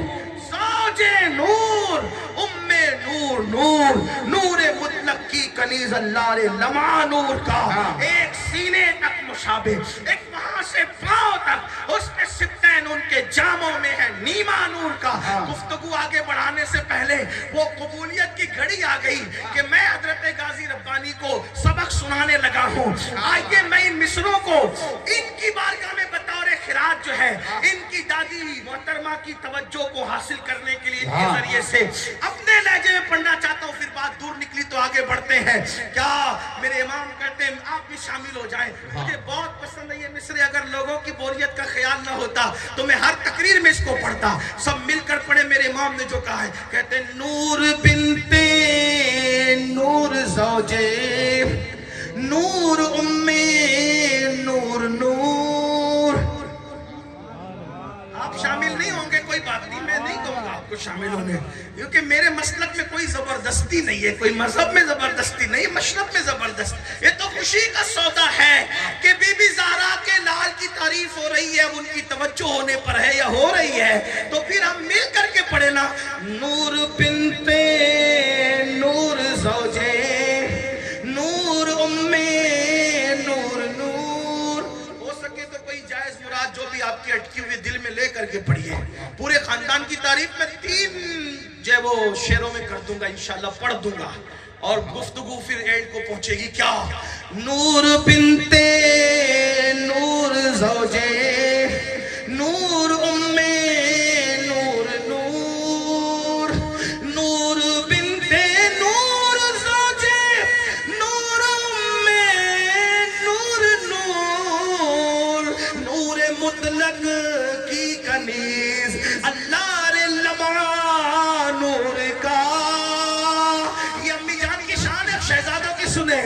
زوج نور ام نور نور نور مطلق کی کنیز اللہ نے لمع نور کا. ایک سینے تک مشابہ, ایک وہاں سے پاؤں تک اس کے سبتین ان کے جاموں میں ہے نیما نور کا. گفتگو آگے بڑھانے سے پہلے وہ قبولیت کی گھڑی آ گئی کہ میں حضرت غازی ربانی کو سبق سنانے لگا ہوں. آئیے میں ان مصروں کو ان کی بارگاہ میں بطور خراج جو ہے ان کی دادی محترمہ کی توجہ کو حاصل کرنے کے لیے ان کے ذریعے سے اپنے لہجے میں پڑھنا چاہتا ہوں. پھر بات دور نکلی تو آگے بڑھتے ہیں. کیا میرے امام کہتے ہیں آپ بھی شامل ہو جائیں. مجھے بہت پسند ہے یہ مصرے. اگر لوگوں کی بوریت کا خیال نہ ہوتا تو میں ہر تقریر میں اس کو پڑھتا. سب مل کر پڑھے. میرے امام نے جو کہا ہے, کہتے ہیں نور بنت نور زوجے نور ام نور نور. آپ شامل نہیں ہوں گے کوئی بات نہیں, میں نہیں کہوں گا آپ کو شامل ہونے, کیونکہ میرے مسلک میں کوئی زبردستی نہیں ہے, کوئی مذہب میں زبردستی نہیں, مشرب میں زبردستی. یہ تو خوشی کا سودا ہے کہ بی بی زہرا کے لال کی تعریف ہو رہی ہے, اب ان کی توجہ ہونے پر ہے یا ہو رہی ہے, تو پھر ہم مل کر کے پڑھے نا. نور بنت نور زوجے نور ام نور نور. ہو سکے تو کوئی جائز مراد جو بھی آپ کی اٹکی ہوئی دل میں لے کر کے پڑھیے. پورے خاندان کی تعریف میں 3 جو ہے وہ شعروں میں کر دوں گا, انشاءاللہ پڑھ دوں گا, اور گفتگو پھر اینڈ کو پہنچے گی. کیا نور بنت نور زوجے نور ام نور نور نور بنت نور زوجے نور ام نور نور نور مطلق کی کنیز اللہ نے لمع نور کا. یہ امی جان کی شان ہے, شہزادوں کی سنیں.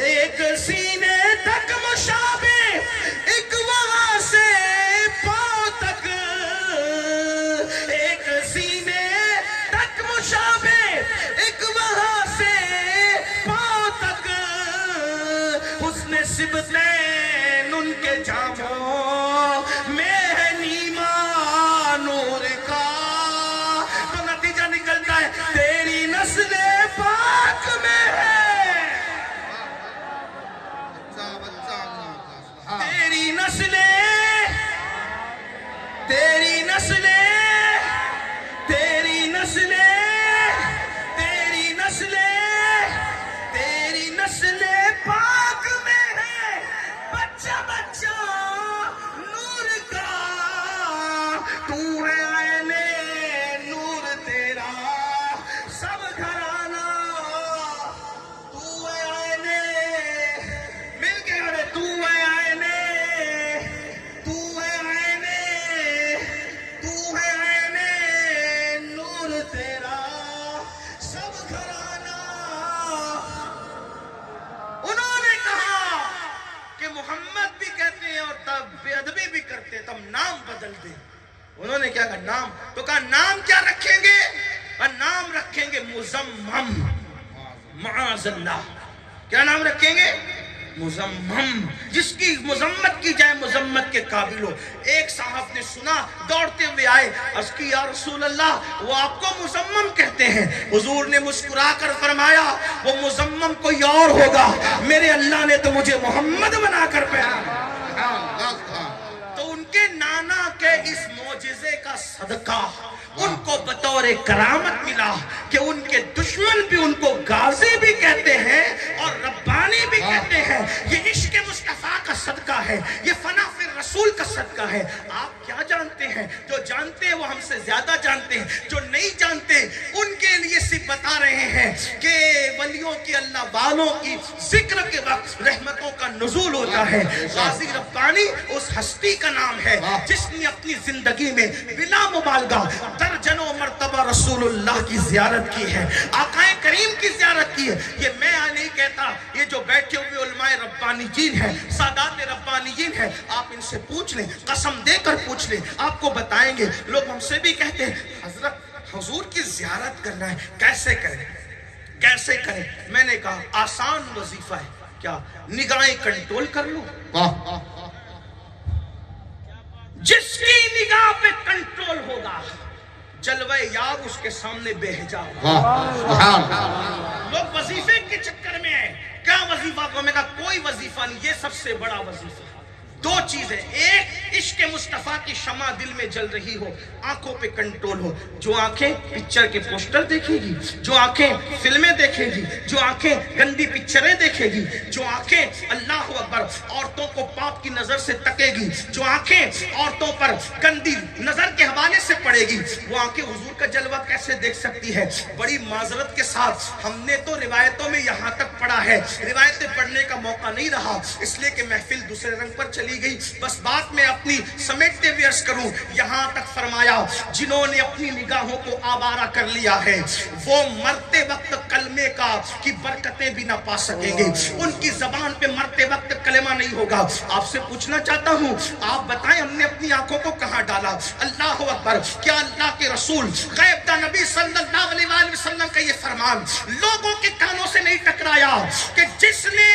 ایک سینے تک مشابہ, ایک وہاں سے پاؤں تک, ایک سینے تک مشابہ, ایک وہاں سے پاؤں تک, حسن سبتین ان کے جاموں میں ہے نیما نور کا. تو نتیجہ نکلتا ہے تیری نسل پاک میں ہے, تیری نسل تیری نسل تیری نسل تیری نسل تیری نسل پاک میں ہے. بچہ بچہ نور کا تو ہے عین نور تیرا سب گھرانہ, تو ہے عین مل کے گھرے, تو ہے عین تو ہے عین تو ہے عین نور تیرا سب گھرانہ. انہوں نے کہا کہ محمد بھی کہتے ہیں اور تب بے ادبی بھی کرتے ہیں, تب نام بدل دیں. انہوں نے کیا کہا نام, تو کہا نام کیا رکھیں گے, اور نام رکھیں گے مزمم. معاذ اللہ, کیا نام رکھیں گے مزمم, جس کی مذمت کی جائے مذمت کے قابل ہو. ایک صاحب نے سنا, دوڑتے ہوئے آئے, عرض کی یا رسول اللہ وہ آپ کو مزمم کہتے ہیں. حضور نے مسکرا کر فرمایا وہ مزمم کوئی اور ہوگا, میرے اللہ نے تو مجھے محمد بنا کر پہنا. تو ان کے نانا کے اس معجزے کا صدقہ ان کو بطور کرامت ملا کہ ان کے دشمن بھی ان کو غازی بھی کہتے ہیں اور ربانی بھی کہتے ہیں. یہ عشق مصطفیٰ کا صدقہ ہے, یہ فنا فی رسول کا صدقہ ہے. آپ کیا جانتے ہیں, جو جانتے ہیں وہ ہم سے زیادہ جانتے ہیں, جو نہیں جانتے ان کے لیے صرف بتا رہے ہیں کہ ولی نیکیوں کی، اللہ والوں کی ذکر کے وقت رحمتوں کا نزول ہوتا ہے۔ غازی ربانی اس ہستی کا نام ہے جس نے اپنی زندگی میں بلا مبالغہ درجنوں مرتبہ رسول اللہ کی زیارت کی ہے، آقا کریم کی زیارت کی ہے۔ یہ میں نہیں کہتا، یہ جو بیٹھے ہوئے علماء ربانیین ہیں، سادات ربانیین ہیں، آپ ان سے پوچھ لیں، قسم دے کر پوچھ لیں، آپ کو بتائیں گے۔ لوگ ہم سے بھی کہتے ہیں حضرت حضور کی زیارت کرنا ہے، کیسے کریں کیسے کریں؟ میں نے کہا آسان وظیفہ ہے، کیا نگاہیں کنٹرول کر لو۔ جس کی نگاہ پہ کنٹرول ہوگا جلوہ یار اس کے سامنے بے حجاب۔ لوگ وظیفے کے چکر میں ہیں، کیا وظیفہ کو؟ میں کہا کوئی وظیفہ نہیں، یہ سب سے بڑا وظیفہ۔ دو چیزیں، ایک عشق مصطفیٰ کی شمع دل میں جل رہی ہو، آنکھوں پہ کنٹرول ہو۔ جو آنکھیں پکچر کے پوسٹر دیکھے گی، جو آنکھیں فلمیں دیکھے گی، جو آنکھیں گندی پکچریں دیکھے گی، جو آنکھیں اللہ اکبر عورتوں کو پاپ کی نظر سے تکے گی، جو آنکھیں عورتوں پر گندی نظر کے حوالے سے پڑے گی، وہ آنکھیں حضور کا جلوہ کیسے دیکھ سکتی ہے؟ بڑی معذرت کے ساتھ ہم نے تو روایتوں میں یہاں تک پڑھا ہے، روایتیں پڑھنے کا موقع نہیں رہا اس لیے کہ محفل دوسرے رنگ پر چلی گئی۔ بس بات میں اپنی سمیٹتے ہوئے عرض کروں، یہاں تک فرمایا جنہوں نے اپنی نگاہوں کو آوارہ کر لیا ہے وہ مرتے وقت کلمے کی برکتیں بھی نہ پا سکیں گے، ان کی زبان پہ مرتے وقت کلمہ نہیں ہوگا۔ آپ سے پوچھنا چاہتا ہوں، آپ بتائیں ہم نے اپنی آنکھوں کو کہاں ڈالا؟ اللہ اکبر! کیا اللہ کے رسول غیب دا نبی صلی اللہ علیہ وآلہ وسلم کا یہ فرمان لوگوں کے کانوں سے نہیں ٹکرایا کہ جس نے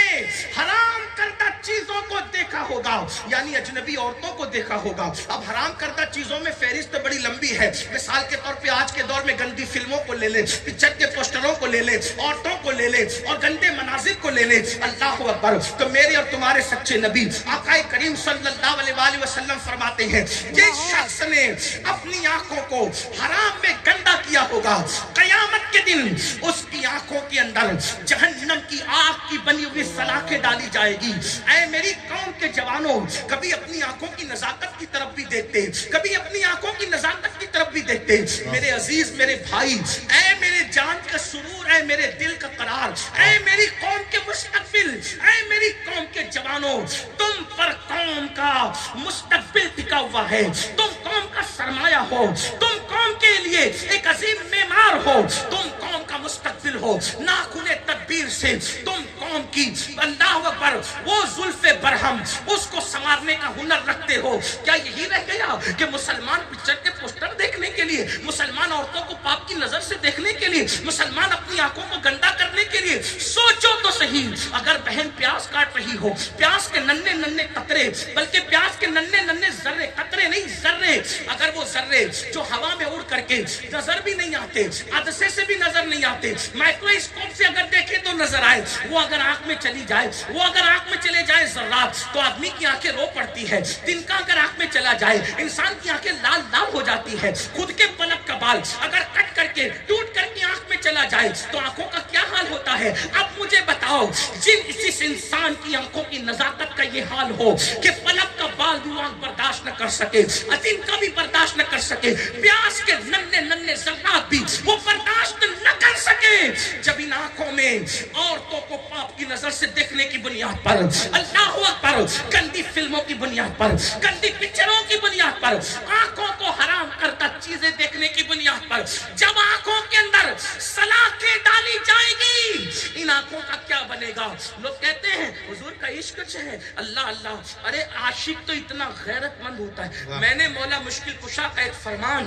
حرام کردہ چیزوں کو دیکھا ہوگا، یعنی اجنبی عورتوں کو دیکھا ہوگا۔ اب حرام کردہ چیزوں میں فہرست بڑی لمبی ہے، مثال کے طور پہ آج کے دور میں گندی فلموں کو لے لے، پکچر کے پوسٹروں کو لے لے، عورتوں کو لے لے اور گندے مناظر کو لے لے۔ اللہ اکبر! تو میرے اور تمہارے سچے نبی آقا کریم صلی اللہ علیہ وآلہ وسلم فرماتے ہیں جس شخص نے اپنی آنکھوں کو حرام میں گندا کیا ہوگا، قیامت کے دن اس کی آنکھوں کے اندر جہنم کی آگ کی بنی ہوئی سلاخیں ڈالی جائے گی۔ اے میری قوم کے جوانوں، کبھی اپنی آنکھوں کی نزاکت کی طرف بھی دیکھتے، کبھی اپنی آنکھوں کی نزاکت کی طرف بھی دیکھتے۔ میرے عزیز، میرے بھائی، اے میرے جان کا سرور، اے میرے دل کا قرار، اے میری قوم کے مستقبل، اے میری قوم کے جوانوں، تم پر قوم کا مستقبل ٹکا ہوا ہے، تم قوم کا سرمایہ ہو، تم قوم کے لیے ایک عظیم معمار ہو، تم قوم کا مستقبل ہو۔ ناخن تدبیر سے تم قوم کی اللہ اکبر وہ زلف برہم اس کو سنوارنے کا ہنر رکھتے ہو۔ کیا یہی رہ گیا کہ مسلمان پکچر کے پوسٹر دیکھنے کے لیے، مسلمان عورتوں کو پاپ کی نظر سے دیکھنے کے لیے، مسلمان اپنی آنکھوں کو گندا کرنے کے لیے؟ سوچو تو صحیح، اگر بہن پیاز کاٹ رہی ہو، پیاز کے ننھے ننھے قطرے، بلکہ پیاز کے ننھے ننھے ذرے، قطرے نہیں ذرے، اگر وہ ذرے جو ہوا میں اڑ کر کے نظر بھی نہیں آتے، عدسے سے بھی نظر نہیں آتے، مائکروسکوپ سے اگر دیکھیں تو نظر آئے، وہ اگر آنکھ میں چلی جائے، وہ اگر آنکھ میں چلے جائے ذرات، تو آدمی کی آنکھیں رو پڑتی ہے۔ تنکا اگر آنکھ میں چلا جائے انسان کی آنکھیں لال لال ہو جاتی ہے۔ خود کے پلک کا بال اگر کٹ کر کے ٹوٹ کر کے آنکھ میں چلا جائے تو آنکھوں کا کیا حال ہوتا ہے؟ اب مجھے بتاؤ، جس انسان کی آنکھوں کی نزاکت کا یہ حال ہو کہ پلک کا بال بھی آنکھ برداشت نہ کر سکے، تنکا بھی برداشت نہ کر سکے، پیاس کے ننھے ننھے ذرات بھی وہ برداشت نہ کر سکے، جب ان آنکھوں میں عورتوں کو پاپ کی نظر سے دیکھنے کی بنیاد پر، اللہ اکبر، گندی فلموں کی بنیاد پر، گندی پکچروں کی بنیاد پر، آنکھوں کو حرام کرتا چیزیں دیکھنے کی بنیاد پر جب آنکھوں کے اندر سلاخیں ڈالی جائے گی، ان آنکھوں کا کیا بنے گا؟ لوگ کہتے ہیں حضور کا عشق ہے، اللہ اللہ، ارے عاشق تو اتنا غیرت مند ہوتا ہے۔ میں نے مولا مشکل کشا کا ایک فرمان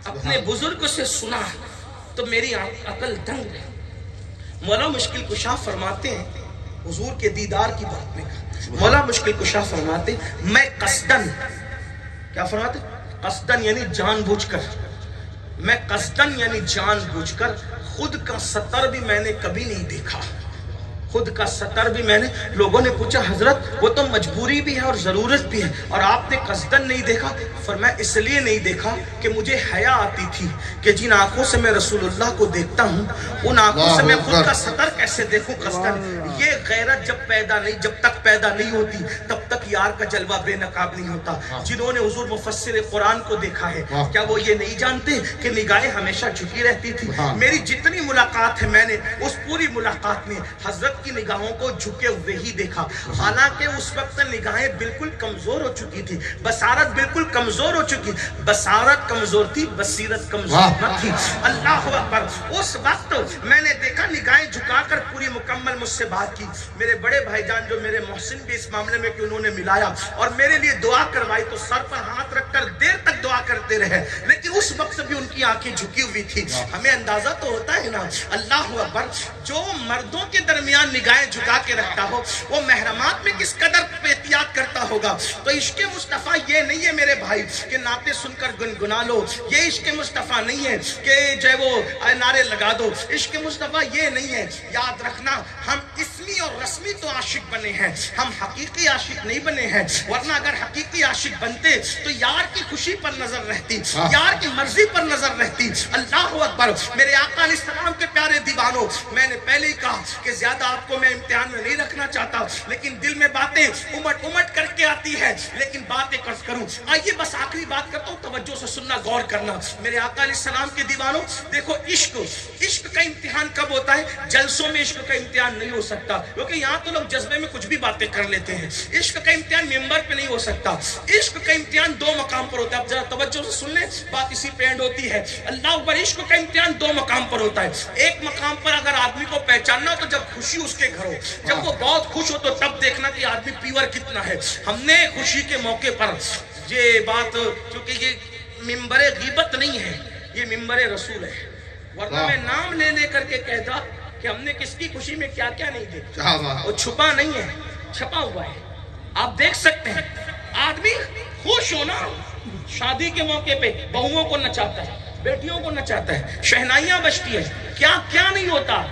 اپنے بزرگ سے سنا تو میری عقل دنگ رہی۔ مولا مشکل کشا فرماتے ہیں حضور کے دیدار کی بات میں، مولا مشکل کشا فرماتے میں قصدن، کیا فرماتے؟ قصدن یعنی جان بوجھ کر، میں قصدن یعنی جان بوجھ کر خود کا سطر بھی میں نے کبھی نہیں دیکھا، خود کا سطر بھی میں نے، لوگوں نے پوچھا حضرت وہ تو مجبوری بھی ہے اور ضرورت بھی ہے اور آپ نے قصدن نہیں دیکھا؟ فرمایا اس لیے نہیں دیکھا کہ مجھے حیا آتی تھی کہ جن آنکھوں سے میں رسول اللہ کو دیکھتا ہوں ان آنکھوں سے میں خود کا سطر کیسے دیکھوں قصدن۔ یہ غیرت جب تک پیدا نہیں ہوتی تب تک ایک یار کا جلوہ بے نقاب نہیں ہوتا۔ جنہوں نے حضور مفسر قرآن کو دیکھا ہے کیا وہ یہ نہیں جانتے کہ نگاہیں ہمیشہ جھکی رہتی تھی؟ میری جتنی ملاقات ہے میں نے اس پوری ملاقات میں حضرت کی نگاہوں کو جھکے ہوئے ہی دیکھا، حالانکہ اس وقت نگاہیں بالکل کمزور ہو چکی تھی، بصارت بالکل کمزور ہو چکی، بصارت کمزور تھی، بصیرت کمزور نہ تھی۔ اللہ اکبر! اس وقت میں نے دیکھا نگاہیں جھکا کر پوری مکمل مجھ سے بات کی۔ میرے بڑے بھائی جان جو میرے محسن بھی اس معاملے میں کہ انہوں نے ملایا اور میرے لیے دعا کروائی، تو سر پر ہاتھ رکھ کر دیر تک دعا کرتے رہے، لیکن اس وقت بھی ان کی آنکھیں جھکی ہوئی تھی۔ ہمیں اندازہ تو ہوتا ہے نا، اللہ اکبر، جو مردوں کے درمیان نگاہیں جھکا کے رکھتا ہو وہ محرمات میں کس قدر احتیاط کرتا ہوگا۔ تو عشق مصطفیٰ یہ نہیں ہے میرے بھائی کہ نعتیں سن کر گنگنا لو، یہ عشق مصطفیٰ نہیں ہے کہ جو ہے وہ نعرے لگا دو، عشق مصطفیٰ یہ نہیں ہے۔ یاد رکھنا، ہم اسمی اور رسمی تو عاشق بنے ہیں، ہم حقیقی عاشق نہیں بنے ہیں، ورنہ اگر حقیقی عاشق بنتے تو یار کی خوشی پر نظر رہتی، یار کی مرضی پر نظر رہتی۔ اللہ اکبر! میرے آقا علیہ السلام کے پیارے دیوانوں، میں نے پہلے ہی کہا کہ زیادہ آپ کو میں امتحان میں نہیں رکھنا چاہتا، لیکن دل میں باتیں امٹ کر کے آتی ہے، لیکن باتیں کروں۔ آئیے بس آخری بات کرتا ہوں، توجہ سے سننا، غور کرنا۔ میرے آقا علیہ السلام کے دیوانوں، دیکھو عشق کا امتحان کب ہوتا ہے؟ جلسوں میں عشق کا امتحان نہیں ہو سکتا، کیونکہ یہاں تو لوگ جذبے میں کچھ بھی باتیں کر لیتے ہیں۔ عشق کا امتحان ممبر پہ نہیں ہو سکتا، عشق کا امتحان دو مقام پر ہوتا ہے۔ اب ذرا توجہ سے سن لیں، بات اسی پہ اینڈ ہوتی ہے۔ اللہ اکبر! عشق کا امتحان دو مقام پر ہوتا ہے۔ ایک مقام پر اگر آدمی کو پہچاننا ہو تو جب خوشی اس کے گھر ہو، جب وہ بہت خوش ہو تو تب دیکھنا کہ آدمی پیور کتنا ہے۔ ہم نے خوشی کے موقع پر یہ بات، کیونکہ یہ ممبر غیبت نہیں ہے، یہ ممبر رسول ہے، ورنہ میں نام لے لے کر کے کہتا کہ ہم نے کس کی خوشی میں کیا کیا نہیں دیکھا۔ وہ چھپا نہیں ہے، چھپا ہوا ہے، آپ دیکھ سکتے ہیں۔ آدمی خوش ہونا، شادی کے موقع پہ بہوؤں کو نچاتا ہے، بیٹیوں کو نچاتا ہے، شہنائیاں بجتی ہے، کیا کیا نہیں ہوتا۔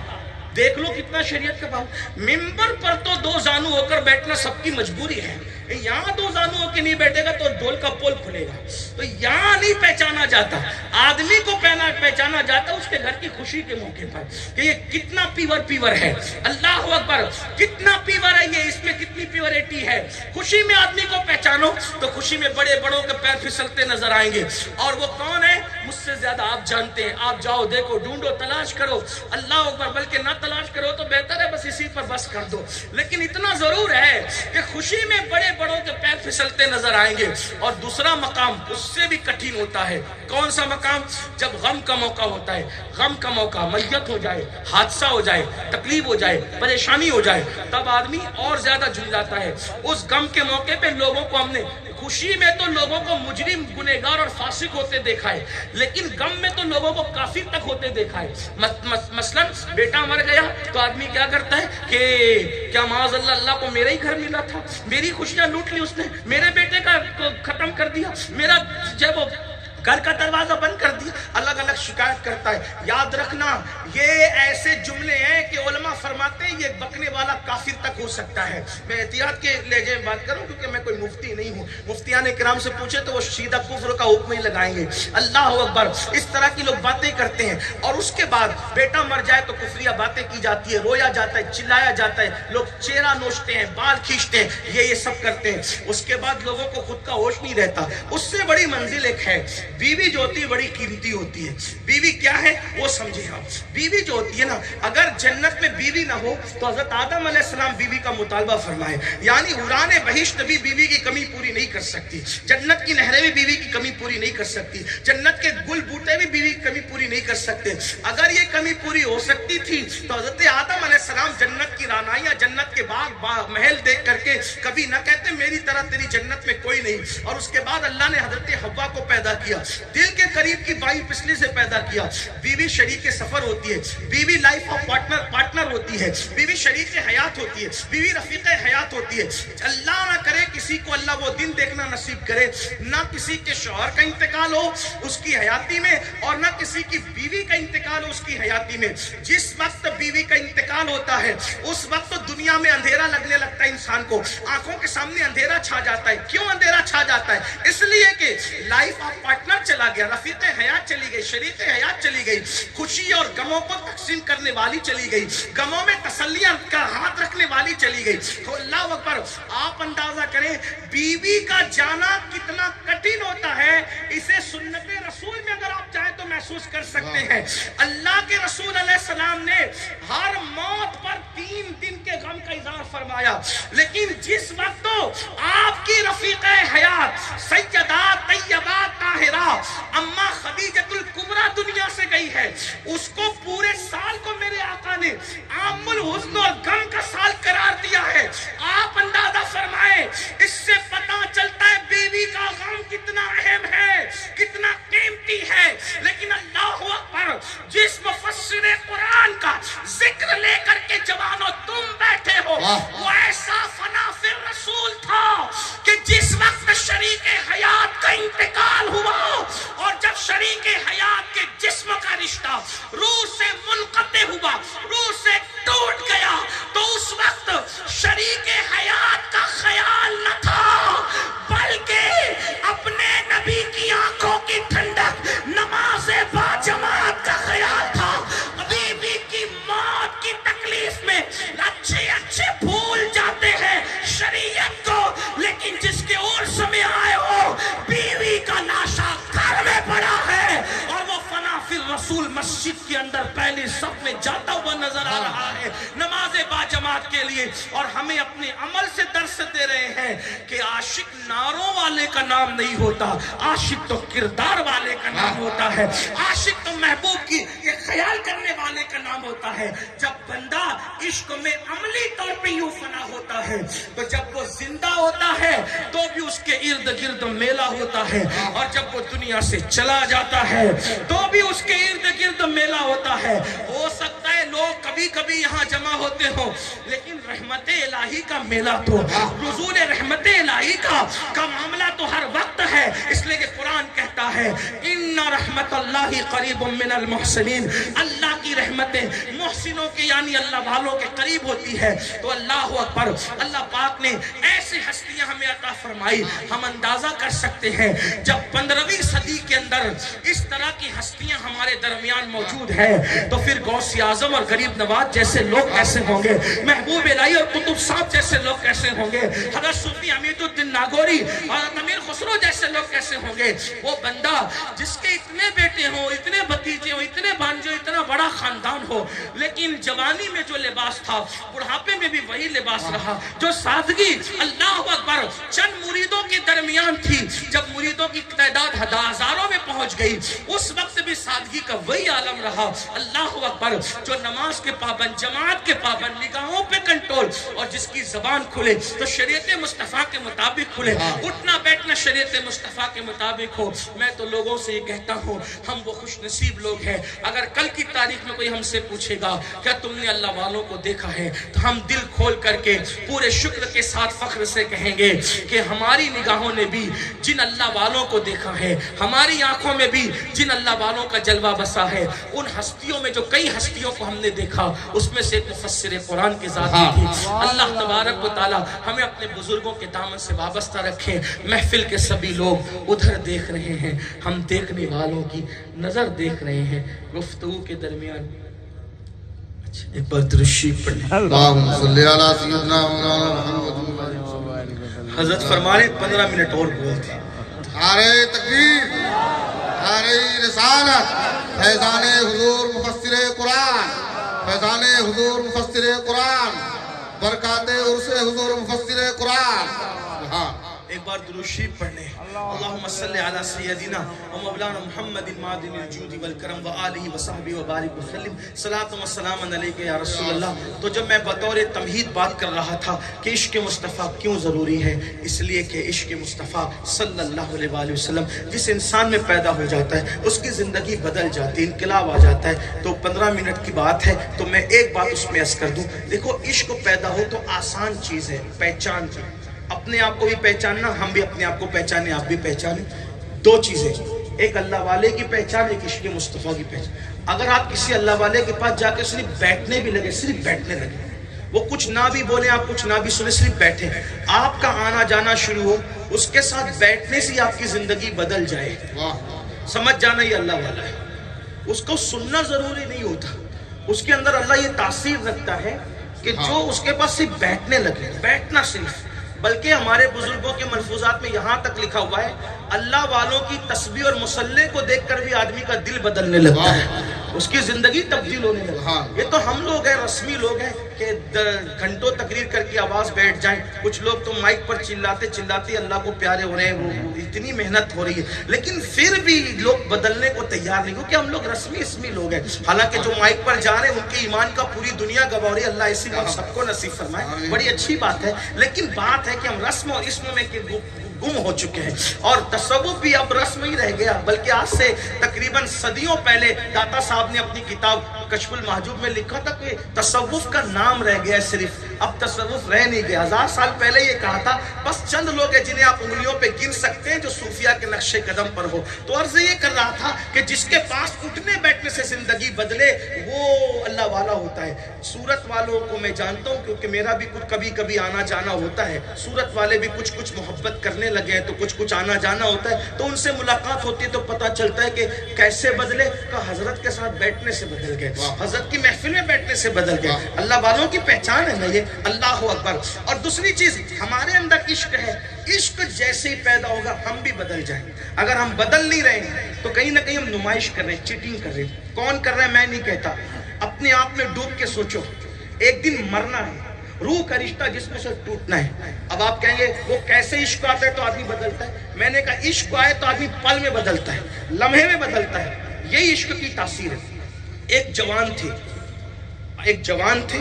دیکھ لو کتنا شریعت کا پابند۔ ممبر پر تو دو زانو ہو کر بیٹھنا سب کی مجبوری ہے، یہاں دو زانو ہو کے نہیں بیٹھے گا تو ڈھول کا پول کھلے گا۔ تو یہاں نہیں پہچانا جاتا، آدمی کو پہچانا جاتا اس کے گھر کی خوشی کے موقع پر کہ یہ کتنا پیور ہے۔ اللہ اکبر! کتنا پیور ہے یہ، اس میں کتنی پیورٹی ہے۔ خوشی میں آدمی کو پہچانو تو خوشی میں بڑے بڑوں کے پیر پھسلتے نظر آئیں گے، اور وہ کون ہے مجھ سے زیادہ آپ جانتے ہیں۔ آپ جاؤ، دیکھو، ڈھونڈو، تلاش کرو۔ اللہ اکبر! بلکہ نہ تلاش کرو تو بہتر ہے، بس اسی پر بس کر دو۔ لیکن اتنا ضرور ہے کہ خوشی میں بڑے بڑوں کے پیر پھسلتے نظر آئیں گے۔ اور دوسرا مقام اس سے بھی کٹھن ہوتا ہے۔ کون سا مقام؟ جب غم کا موقع ہوتا ہے، غم کا موقع، میت ہو جائے، حادثہ ہو جائے، تکلیف ہو جائے، پریشانی ہو جائے، تب آدمی اور زیادہ جھنجھلاتا ہے۔ اس غم کے موقع پہ لوگوں کو ہم نے، خوشی میں تو لوگوں کو مجرم، گنہگار اور فاسق ہوتے دیکھا ہے، لیکن غم میں تو لوگوں کو کافر تک ہوتے دیکھا ہے۔ مثلا بیٹا مر گیا تو آدمی کیا کرتا ہے کہ کیا معاذ اللہ، اللہ کو میرا ہی گھر ملا تھا، میری خوشیاں لوٹ لی اس نے، میرے بیٹے کا ختم کر دیا، میرا جب وہ گھر کا دروازہ بند کر دیا، الگ الگ شکایت کرتا ہے۔ یاد رکھنا، یہ ایسے جملے ہیں کہ علماء فرماتے ہیں یہ بکنے والا کافر تک ہو سکتا ہے۔ میں احتیاط کے لہجے میں بات کروں کیونکہ میں کوئی مفتی نہیں ہوں، مفتیان کرام سے پوچھے تو وہ سیدھا کفر کا حکم ہی لگائیں گے۔ اللہ اکبر! اس طرح کی لوگ باتیں کرتے ہیں، اور اس کے بعد بیٹا مر جائے تو کفریہ باتیں کی جاتی ہے، رویا جاتا ہے، چلایا جاتا ہے، لوگ چہرہ نوچتے ہیں، بال کھینچتے ہیں، یہ سب کرتے ہیں۔ اس کے بعد لوگوں کو خود کا ہوش نہیں رہتا۔ اس سے بڑی منزل ایک ہے، بیوی جو ہوتی ہے بڑی قیمتی ہوتی ہے۔ بیوی کیا ہے وہ سمجھے آپ۔ بیوی جو ہوتی ہے نا، اگر جنت میں بیوی نہ ہو تو حضرت آدم علیہ السلام بیوی کا مطالبہ فرمائے، یعنی حوران بہشت بھی بیوی کی کمی پوری نہیں کر سکتی، جنت کی نہریں بھی بیوی کی کمی پوری نہیں کر سکتی، جنت کے گل بوٹے بھی بیوی کی کمی پوری نہیں کر سکتے۔ اگر یہ کمی پوری ہو سکتی تھی تو حضرت آدم علیہ السلام جنت کی رانائیاں، جنت کے باغ محل دیکھ کر کے کبھی نہ کہتے میری طرح تیری جنت میں کوئی نہیں۔ اور اس کے بعد اللہ نے حضرت حوا کو پیدا کیا، دل کے قریب کی بائی پسلی سے پیدا کیا۔ بیوی شریک سفر ہوتی ہے، بیوی لائف آف پارٹنر ہوتی ہے، بیوی شریک حیات ہوتی ہے، بیوی رفیق حیات ہوتی ہے۔ اللہ نہ کرے کسی کو اللہ وہ دن دیکھنا نصیب کرے، نہ کسی کے شوہر کا انتقال ہو اس کی حیاتی میں، اور نہ کسی کی بیوی کا انتقال ہو اس کی حیاتی میں۔ جس وقت بیوی کا انتقال ہوتا ہے اس وقت دنیا میں اندھیرا لگنے لگتا ہے، انسان کو آنکھوں کے سامنے اندھیرا چھا جاتا ہے۔ کیوں اندھیرا چھا جاتا ہے؟ اس لیے کہ لائف آف پارٹنر چلا گیا، رفیق حیات چلی گئی، شریک حیات چلی گئی، خوشی اور غموں کو تقسیم کرنے والی چلی گئی، غموں میں تسلیاں کا ہاتھ رکھنے والی چلی گئی۔ تو اللہ اکبر! آپ اندازہ کریں کریں بیوی کا جانا کتنا کٹھن ہوتا ہے، اسے سنت رسول میں اگر آپ چاہیں تو محسوس کر سکتے ہیں۔ اللہ کے رسول علیہ السلام نے ہر موت پر 3 دن کے غم کا اظہار فرمایا، لیکن جس وقت آپ کی رفیق حیات سیدہ طیبہ طاہرہ اماں خدیجۃ الکبریٰ دنیا سے گئی ہے، اس کو پورے سال کو میرے آقا نے عام الحزن اور غم کا سال قرار دیا ہے۔ آپ اندازہ فرمائیں، اس سے پتہ چلتا ہے بیوی کا غم کتنا اہم ہے، کتنا قیمتی ہے۔ لیکن اللہ اکبر، جس مفسر قرآن کا ذکر لے کر کے جوانوں تم بیٹھے ہو، وہ ایسا فنا فی الرسول تھا کہ جس وقت شریک حیات کا انتقال ہوا اور جب شریک حیات کے جسم کا رشتہ روح سے منقطع ہوا، روح سے ٹوٹ گیا، تو اس وقت شریک حیات کا خیال نہ تھا، بلکہ اپنے نبی کی آنکھوں کی ٹھنڈک، نماز با جماعت کا خیال تھا۔ بیوی کی موت کی تکلیف میں اچھے بھول جاتے ہیں شریعت کو، لیکن جس کے عرس میں آئے ہو بیوی کا لاشا گھر میں پڑا ہے اور وہ فنا فی الرسول مسجد کے اندر پہلی صف میں جاتا ہوا نظر آ رہا ہے نماز با جماعت کے لیے، اور ہمیں اپنے عمل سے درس دے رہے ہیں کہ عاشق ناروں والے کا نام نہیں ہوتا، عاشق تو کردار والے کا نام ہوتا ہے، عاشق تو محبوب کی خیال کرنے والے کا نام ہوتا ہے۔ جب بندہ عشق میں عملی طور پہ یوں فنا ہوتا ہے تو جب وہ زندہ ہوتا ہے تو بھی اس کے ارد گرد میلہ ہوتا ہے، اور جب وہ دنیا سے چلا جاتا ہے تو بھی اس کے ارد گرد میلہ ہوتا ہے۔ ہو سکتا ہے لوگ کبھی کبھی یہاں جمع ہوتے ہوں، لیکن رحمت الہی کا میلہ تو، نزول رحمت الہی کا معاملہ تو ہر وقت ہے، اس لیے کہ قرآن کہتا ہے ان رحمت اللہ قریب من المحسنین، اللہ کی رحمتیں محسنوں کے یعنی اللہ والوں کے قریب ہوتی ہے۔ تو اللہ اکبر، اللہ پاک نے ایسی ہستیاں ہمیں عطا فرمائی، ہم اندازہ کر سکتے ہیں جب 15ویں صدی کے اندر اس طرح کی ہستیاں ہمارے درمیان موجود ہیں تو پھر غوث اعظم اور غریب نواز جیسے لوگ کیسے ہوں گے، محبوب الہی اور قطب صاحب جیسے لوگ کیسے ہوں گے، حضرت صوفی حمید الدین ناگوری اور امیر خسرو جیسے لوگ کیسے ہوں گے۔ وہ بندہ جس کے اتنے بیٹے ہوں، اتنے بھتیجے ہوں، اتنے بھانجے، اتنا بڑا خاندان ہو، لیکن جوانی میں جو لباس تھا بڑھاپے میں بھی وہی لباس رہا، جو سادگی اللہ اکبر چند مریدوں کے درمیان تھی، جب مریدوں کی تعداد ہزاروں میں پہنچ گئی اس وقت بھی سادگی کا وہی عالم رہا۔ اللہ اکبر، جو نماز کے پابند، جماعت کے پابند، نگاہوں پہ کنٹرول، اور جس کی زبان کھلے تو شریعت مصطفیٰ کے مطابق کھلے، اٹھنا بیٹھنا شریعت مصطفیٰ کے مطابق ہو۔ میں تو لوگوں سے یہ کہتا ہوں ہم وہ خوش نصیب لوگ ہیں، اگر کل کی تاریخ میں کوئی ہم سے پوچھے گا کیا تم نے اللہ والوں کو دیکھا ہے تو ہم دل کھول کر کے پورے شکر کے ساتھ فخر سے کہیں گے کہ ہماری نگاہوں نے بھی جن اللہ والوں کو دیکھا ہے، ہماری آنکھوں میں بھی جن اللہ والوں کا جلوہ بسا ہے، ان ہستیوں میں جو کئی ہستیوں کو ہم نے دیکھا اس میں سے ایک مفسر قرآن کی ذات تھی۔ اللہ تبارک و تعالی ہمیں اپنے بزرگوں کے دامن سے وابستہ رکھیں۔ محفل کے سبھی لوگ ادھر دیکھ رہے ہیں، ہم دیکھنے والوں کی نظر دیکھ رہے ہیں، گفتگو کے درمیان ایک بار درشیف پڑھیں۔ اللہم صلی علی سیدنا مولانا محمد۔ حضرت فرمانے 15 منٹ اور بولتے، نعرہ تکبیر، نعرہ رسالت، فیضان حضور مفسر قرآن، فیضان حضور مفسر قرآن، برکات عرص حضور مفسر قرآن۔ ہاں ایک بار درود شریف پڑھنے، اللہم صلی علی سیدنا و مولانا محمد معدن الجود والکرم و آلہ و صحبہ و بارک وسلم، صلاۃ و سلام علیکہ یا رسول اللہ۔ تو جب میں بطور تمہید بات کر رہا تھا کہ عشق مصطفیٰ کیوں ضروری ہے، اس لیے کہ عشق مصطفیٰ صلی اللہ علیہ وآلہ وسلم جس انسان میں پیدا ہو جاتا ہے اس کی زندگی بدل جاتی ہے، انقلاب آ جاتا ہے۔ تو 15 منٹ کی بات ہے تو میں ایک بات اس میں عرض کر دوں، دیکھو عشق پیدا ہو تو آسان چیز ہے، پہچان کی، اپنے آپ کو بھی پہچاننا، ہم بھی اپنے آپ کو پہچانے، آپ بھی پہچانے۔ دو چیزیں، ایک اللہ والے کی پہچان، ایک عشق مصطفیٰ کی پہچان۔ اگر آپ کسی اللہ والے کے پاس جا کے صرف بیٹھنے بھی لگے، صرف بیٹھنے لگے، وہ کچھ نہ بھی بولیں، آپ کچھ نہ بھی سنیں، صرف بیٹھیں، آپ کا آنا جانا شروع ہو، اس کے ساتھ بیٹھنے سے آپ کی زندگی بدل جائے، سمجھ جانا یہ اللہ والا ہے۔ اس کو سننا ضروری نہیں ہوتا، اس کے اندر اللہ یہ تاثیر رکھتا ہے کہ جو اس کے پاس صرف بیٹھنے لگے، بیٹھنا صرف، بلکہ ہمارے بزرگوں کے ملفوظات میں یہاں تک لکھا ہوا ہے اللہ والوں کی تسبیح اور مصلے کو دیکھ کر بھی آدمی کا دل بدلنے لگتا ہے، اس کی زندگی تبدیل ہونے لگتا ہے۔ یہ تو ہم لوگ ہیں، رسمی لوگ ہیں کہ گھنٹوں تقریر کر کے آواز بیٹھ جائیں، کچھ لوگ تو مائک پر چلاتے چلاتے اللہ کو پیارے ہو رہے ہیں، وہ اتنی محنت ہو رہی ہے، لیکن پھر بھی لوگ بدلنے کو تیار نہیں، کیونکہ ہم لوگ رسمی اسمی لوگ ہیں۔ حالانکہ جو مائک پر جا رہے ہیں ان کے ایمان کا پوری دنیا گواہ ہو رہی ہے، اللہ اسی بات سب کو نصیب فرمائے، بڑی اچھی بات ہے۔ لیکن بات ہے کہ ہم رسم اور اسم میں گم ہو چکے ہیں، اور تصوف بھی اب رسم ہی رہ گیا، بلکہ آج سے تقریباً صدیوں پہلے داتا صاحب نے اپنی کتاب کشف المحجوب میں لکھا تھا کہ تصوف کا نام رہ گیا ہے صرف، اب تصوف رہ نہیں گیا۔ 1000 سال پہلے یہ کہا تھا، بس چند لوگ ہیں جنہیں آپ انگلیوں پہ گن سکتے ہیں جو صوفیہ کے نقش قدم پر ہو۔ تو عرض یہ کر رہا تھا کہ جس کے پاس اٹھنے بیٹھنے سے زندگی بدلے وہ اللہ والا ہوتا ہے۔ صورت والوں کو میں جانتا ہوں کیونکہ میرا بھی کچھ کبھی کبھی آنا جانا ہوتا ہے، صورت والے بھی کچھ محبت کرنے لگے ہیں تو کچھ آنا جانا ہوتا ہے، تو ان سے ملاقات ہوتی ہے تو پتہ چلتا ہے کہ کیسے بدلے، کہ حضرت کے ساتھ بیٹھنے سے بدل گئے، حضرت کی محفل میں بیٹھنے سے بدل گئے۔ اللہ والوں کی پہچان ہے نا یہ، اللہ اکبر۔ اور دوسری چیز ہمارے اندر عشق ہے، عشق جیسے ہی پیدا ہوگا ہم بھی بدل جائیں۔ اگر ہم بدل نہیں رہے ہیں تو کہیں نہ کہیں ہم نمائش کر رہے ہیں، چیٹنگ کر رہے ہیں۔ کون کر رہا ہے میں نہیں کہتا، اپنے آپ میں ڈوب کے سوچو، ایک دن مرنا ہے، روح کا رشتہ جسم سے ٹوٹنا ہے۔ اب آپ کہیں گے وہ کیسے عشق آتا ہے تو آدمی بدلتا ہے؟ میں نے کہا عشق آئے تو آدمی پل میں بدلتا ہے، لمحے میں بدلتا ہے، یہی عشق کی تاثیر ہے۔ ایک جوان تھے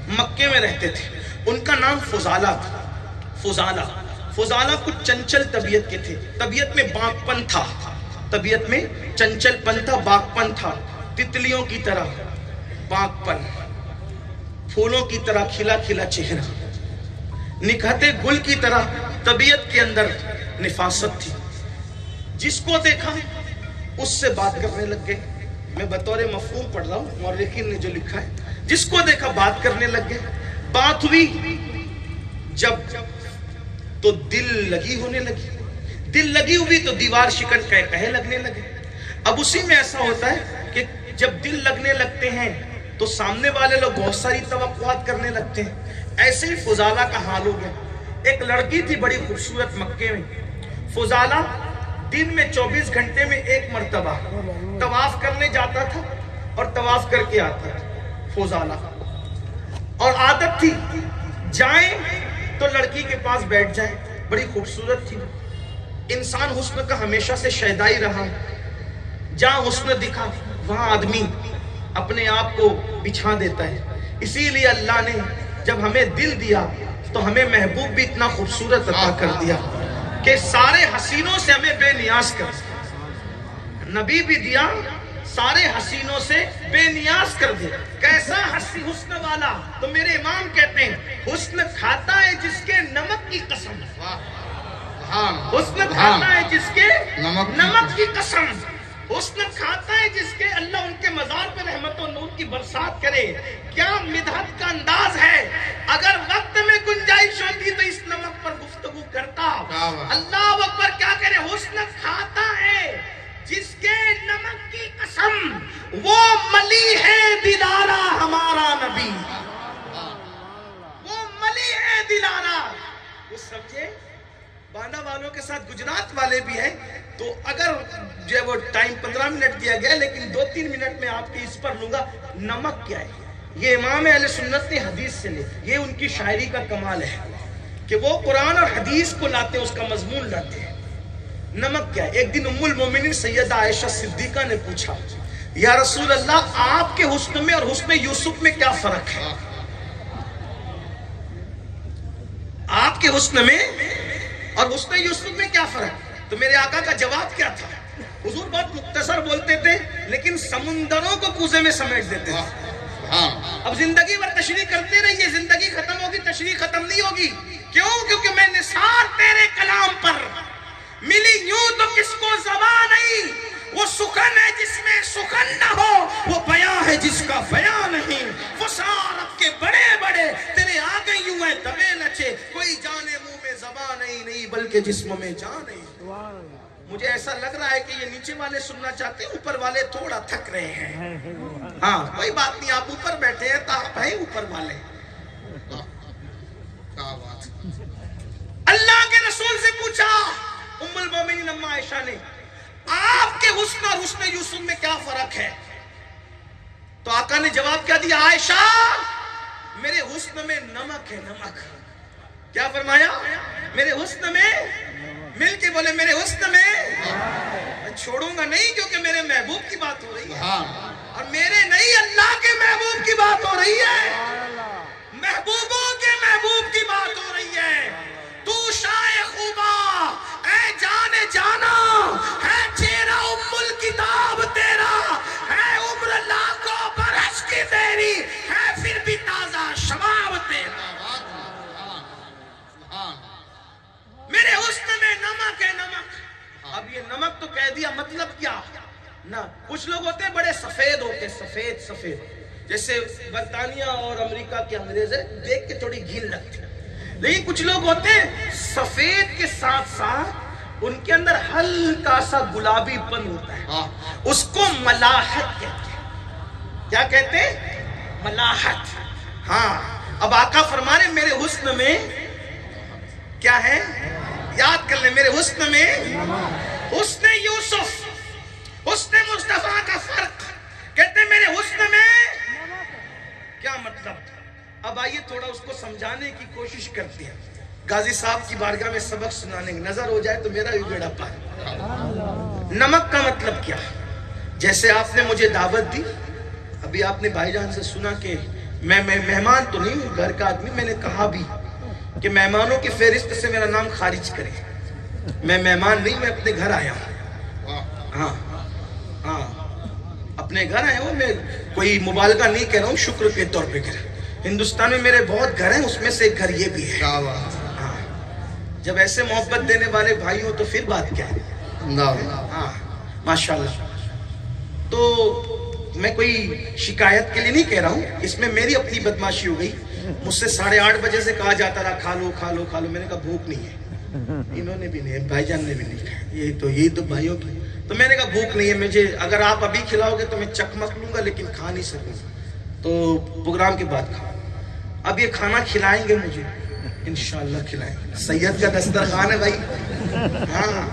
مکے میں رہتے تھے، ان کا نام فضالہ تھا۔ فضالہ کچھ چنچل طبیعت کے تھے، طبیعت میں باغ پن تھا، طبیعت میں چنچل پن تھا، باغ پن تھا، تتلیوں کی طرح باغ پن، پھولوں کی طرح کھلا کھلا چہرہ، نکھتے گل کی طرح طبیعت کے اندر نفاست تھی۔ جس کو دیکھا اس سے بات کرنے لگ گئے، میں بطور مفہوم پڑھ رہا ہوں، مورخین نے جو لکھا ہے، جس کو دیکھا بات کرنے لگ گئے۔ بات ہوئی جب تو دل لگی ہونے لگی، دل لگی ہوئی تو دیوار شکن کہے لگنے لگے۔ اب اسی میں ایسا ہوتا ہے کہ جب دل لگنے لگتے ہیں تو سامنے والے لوگ بہت ساری توقعات کرنے لگتے ہیں۔ ایسے ہی فضالہ کا حال ہو گیا۔ ایک لڑکی تھی بڑی خوبصورت مکے میں، فضالہ دن میں 24 گھنٹے میں ایک مرتبہ طواف کرنے جاتا تھا اور طواف کر کے آتا تھا فضالہ، اور عادت تھی جائیں تو لڑکی کے پاس بیٹھ جائیں، بڑی خوبصورت تھی۔ انسان حسن کا ہمیشہ سے شیدائی رہا، جہاں حسن دکھا وہاں آدمی اپنے آپ کو بچھا دیتا ہے۔ اسی لیے اللہ نے جب ہمیں دل دیا تو ہمیں محبوب بھی اتنا خوبصورت عطا کر دیا کہ سارے حسینوں سے ہمیں بے نیاز کر دیا۔ نبی بھی دیا، سارے حسینوں سے بے نیاز کر دیا۔ کیسا حسن والا؟ تو میرے امام کہتے ہیں حسن کھاتا ہے جس کے نمک کی قسم، حسن کھاتا ہے جس کے نمک کی قسم، حسن کھاتا ہے جس کے اللہ ان کے مزار پر رحمت و نور کی برسات کرے۔ کیا مدحت کا انداز ہے، اگر وقت میں گنجائش ہوتی تو اس نمک پر گفتگو کرتا۔ اللہ اکبر، کیا کرے، حسن کھاتا ہے جس کے نمک کی قسم، وہ ملی ہے دلارا ہمارا نبی، وہ ملی ہے دلارا۔ وہ سمجھے باندہ والوں کے ساتھ گجرات والے بھی ہیں، تو اگر جو وہ ٹائم 15 منٹ دیا گیا لیکن 2-3 منٹ میں آپ کے اس پر لوں گا۔ نمک کیا ہے؟ یہ امام اہل سنت نے حدیث سے لے، یہ ان کی شاعری کا کمال ہے کہ وہ قرآن اور حدیث کو لاتے ہیں، اس کا مضمون لاتے ہیں۔ نمک کیا ہے؟ ایک دن ام المومنین سیدہ عائشہ صدیقہ نے پوچھا، یا رسول اللہ آپ کے حسن میں اور حسن یوسف میں کیا فرق ہے؟ آپ کے حسن میں اور حسن یوسف میں کیا فرق؟ تو میرے آقا کا جواب کیا تھا؟ حضور بہت مختصر بولتے تھے لیکن سمندروں کو کوزے میں سمیٹ دیتے تھے۔ اب زندگی بھر تشریح کرتے رہیے، زندگی ختم ہوگی تشریح ختم نہیں ہوگی۔ کیوں؟ کیونکہ میں نثار تیرے کلام پر ملی یوں تو کس کو زبان نہیں، وہ سخن ہے جس میں سخن نہ ہو، وہ بیاں ہے جس کا بیاں نہیں، وہ سارب کے بڑے بڑے تیرے آگے یوں ہے دبے لچے، کوئی جانے منہ میں زبان نہیں بلکہ جسم میں جان نہیں۔ مجھے ایسا لگ رہا ہے کہ یہ نیچے والے سننا چاہتے ہیں، اوپر والے تھوڑا تھک رہے ہیں۔ ہاں کوئی بات نہیں، آپ اوپر بیٹھے ہیں تو آپ ہیں اوپر والے۔ المومنین اما عائشہ نے آپ کے حسن اور حسن یوسف میں کیا فرق ہے؟ تو آقا نے جواب کیا دیا؟ عائشہ میرے حسن میں نمک ہے، نمک۔ کیا فرمایا؟ میرے حسن میں، مل کے بولے میرے حسن میں، میں چھوڑوں گا نہیں کیونکہ میرے محبوب کی بات ہو رہی ہے، اور میرے نہیں اللہ کے محبوب کی بات ہو رہی ہے، محبوبوں کے محبوب کی بات ہو رہی ہے۔ تو شاہ خوبا اے جان جانا ہے، چہرہ ام الکتاب تیرا ہے، عمر لاکھوں برس کی تیری ہے، پھر بھی تازہ شباب تیرا۔ میرے حسن میں نمک ہے، نمک۔ اب یہ نمک تو کہہ دیا، مطلب کیا نہ؟ کچھ لوگ ہوتے ہیں بڑے سفید ہوتے، سفید سفید، جیسے برطانیہ اور امریکہ کے انگریز ہیں، دیکھ کے تھوڑی گھن لگتی ہے۔ لیکن کچھ لوگ ہوتے ہیں سفید کے ساتھ ساتھ ان کے اندر ہلکا سا گلابی پن ہوتا ہے، اس کو ملاحت کہتے ہیں۔ کیا کہتے ہیں؟ ملاحت۔ ہاں، اب آقا فرما رہے میرے حسن میں کیا ہے؟ یاد کر لیں، میرے حسن میں حسن یوسف، حسن مصطفیٰ کا فرق۔ کہتے ہیں میرے حسن میں کیا مطلب؟ اب آئیے تھوڑا اس کو سمجھانے کی کوشش کرتے ہیں۔ غازی صاحب کی بارگاہ میں سبق سنانے کی نظر ہو جائے تو میرا بھی بیڑا پار۔ نمک کا مطلب کیا؟ جیسے آپ نے مجھے دعوت دی، ابھی آپ نے بھائی جان سے سنا کہ میں مہمان تو نہیں ہوں، گھر کا آدمی، میں نے کہا بھی کہ مہمانوں کی فہرست سے میرا نام خارج کرے۔ میں مہمان نہیں، میں اپنے گھر آیا ہوں۔ ہاں ہاں، اپنے گھر آیا ہوں، میں کوئی مبالغہ نہیں کہہ رہا ہوں، شکر کے طور پہ کہہ رہا ہوں۔ ہندوستان میں میرے بہت گھر ہیں، اس میں سے ایک گھر یہ بھی ہے۔ ہاں، جب ایسے محبت دینے والے بھائی ہوں تو پھر بات کیا ہے؟ ہاں ماشاءاللہ۔ تو میں کوئی شکایت کے لیے نہیں کہہ رہا ہوں، اس میں میری اپنی بدماشی ہو گئی۔ مجھ سے 8:30 بجے سے کہا جاتا رہا کھا لو کھا لو کھا لو، میں نے کہا بھوک نہیں ہے، انہوں نے بھی نہیں، بھائی جان نے بھی نہیں کھایا، یہی تو بھائیوں کی۔ تو میں نے کہا بھوک نہیں ہے مجھے، اگر آپ ابھی کھلاؤ گے تو میں چکمک لوں گا لیکن کھا نہیں سکوں گا، تو پروگرام کے بعد کھاؤ۔ اب یہ کھانا کھلائیں گے مجھے، انشاءاللہ کھلائیں گے، سید کا دسترخوان ہے بھائی، ہاں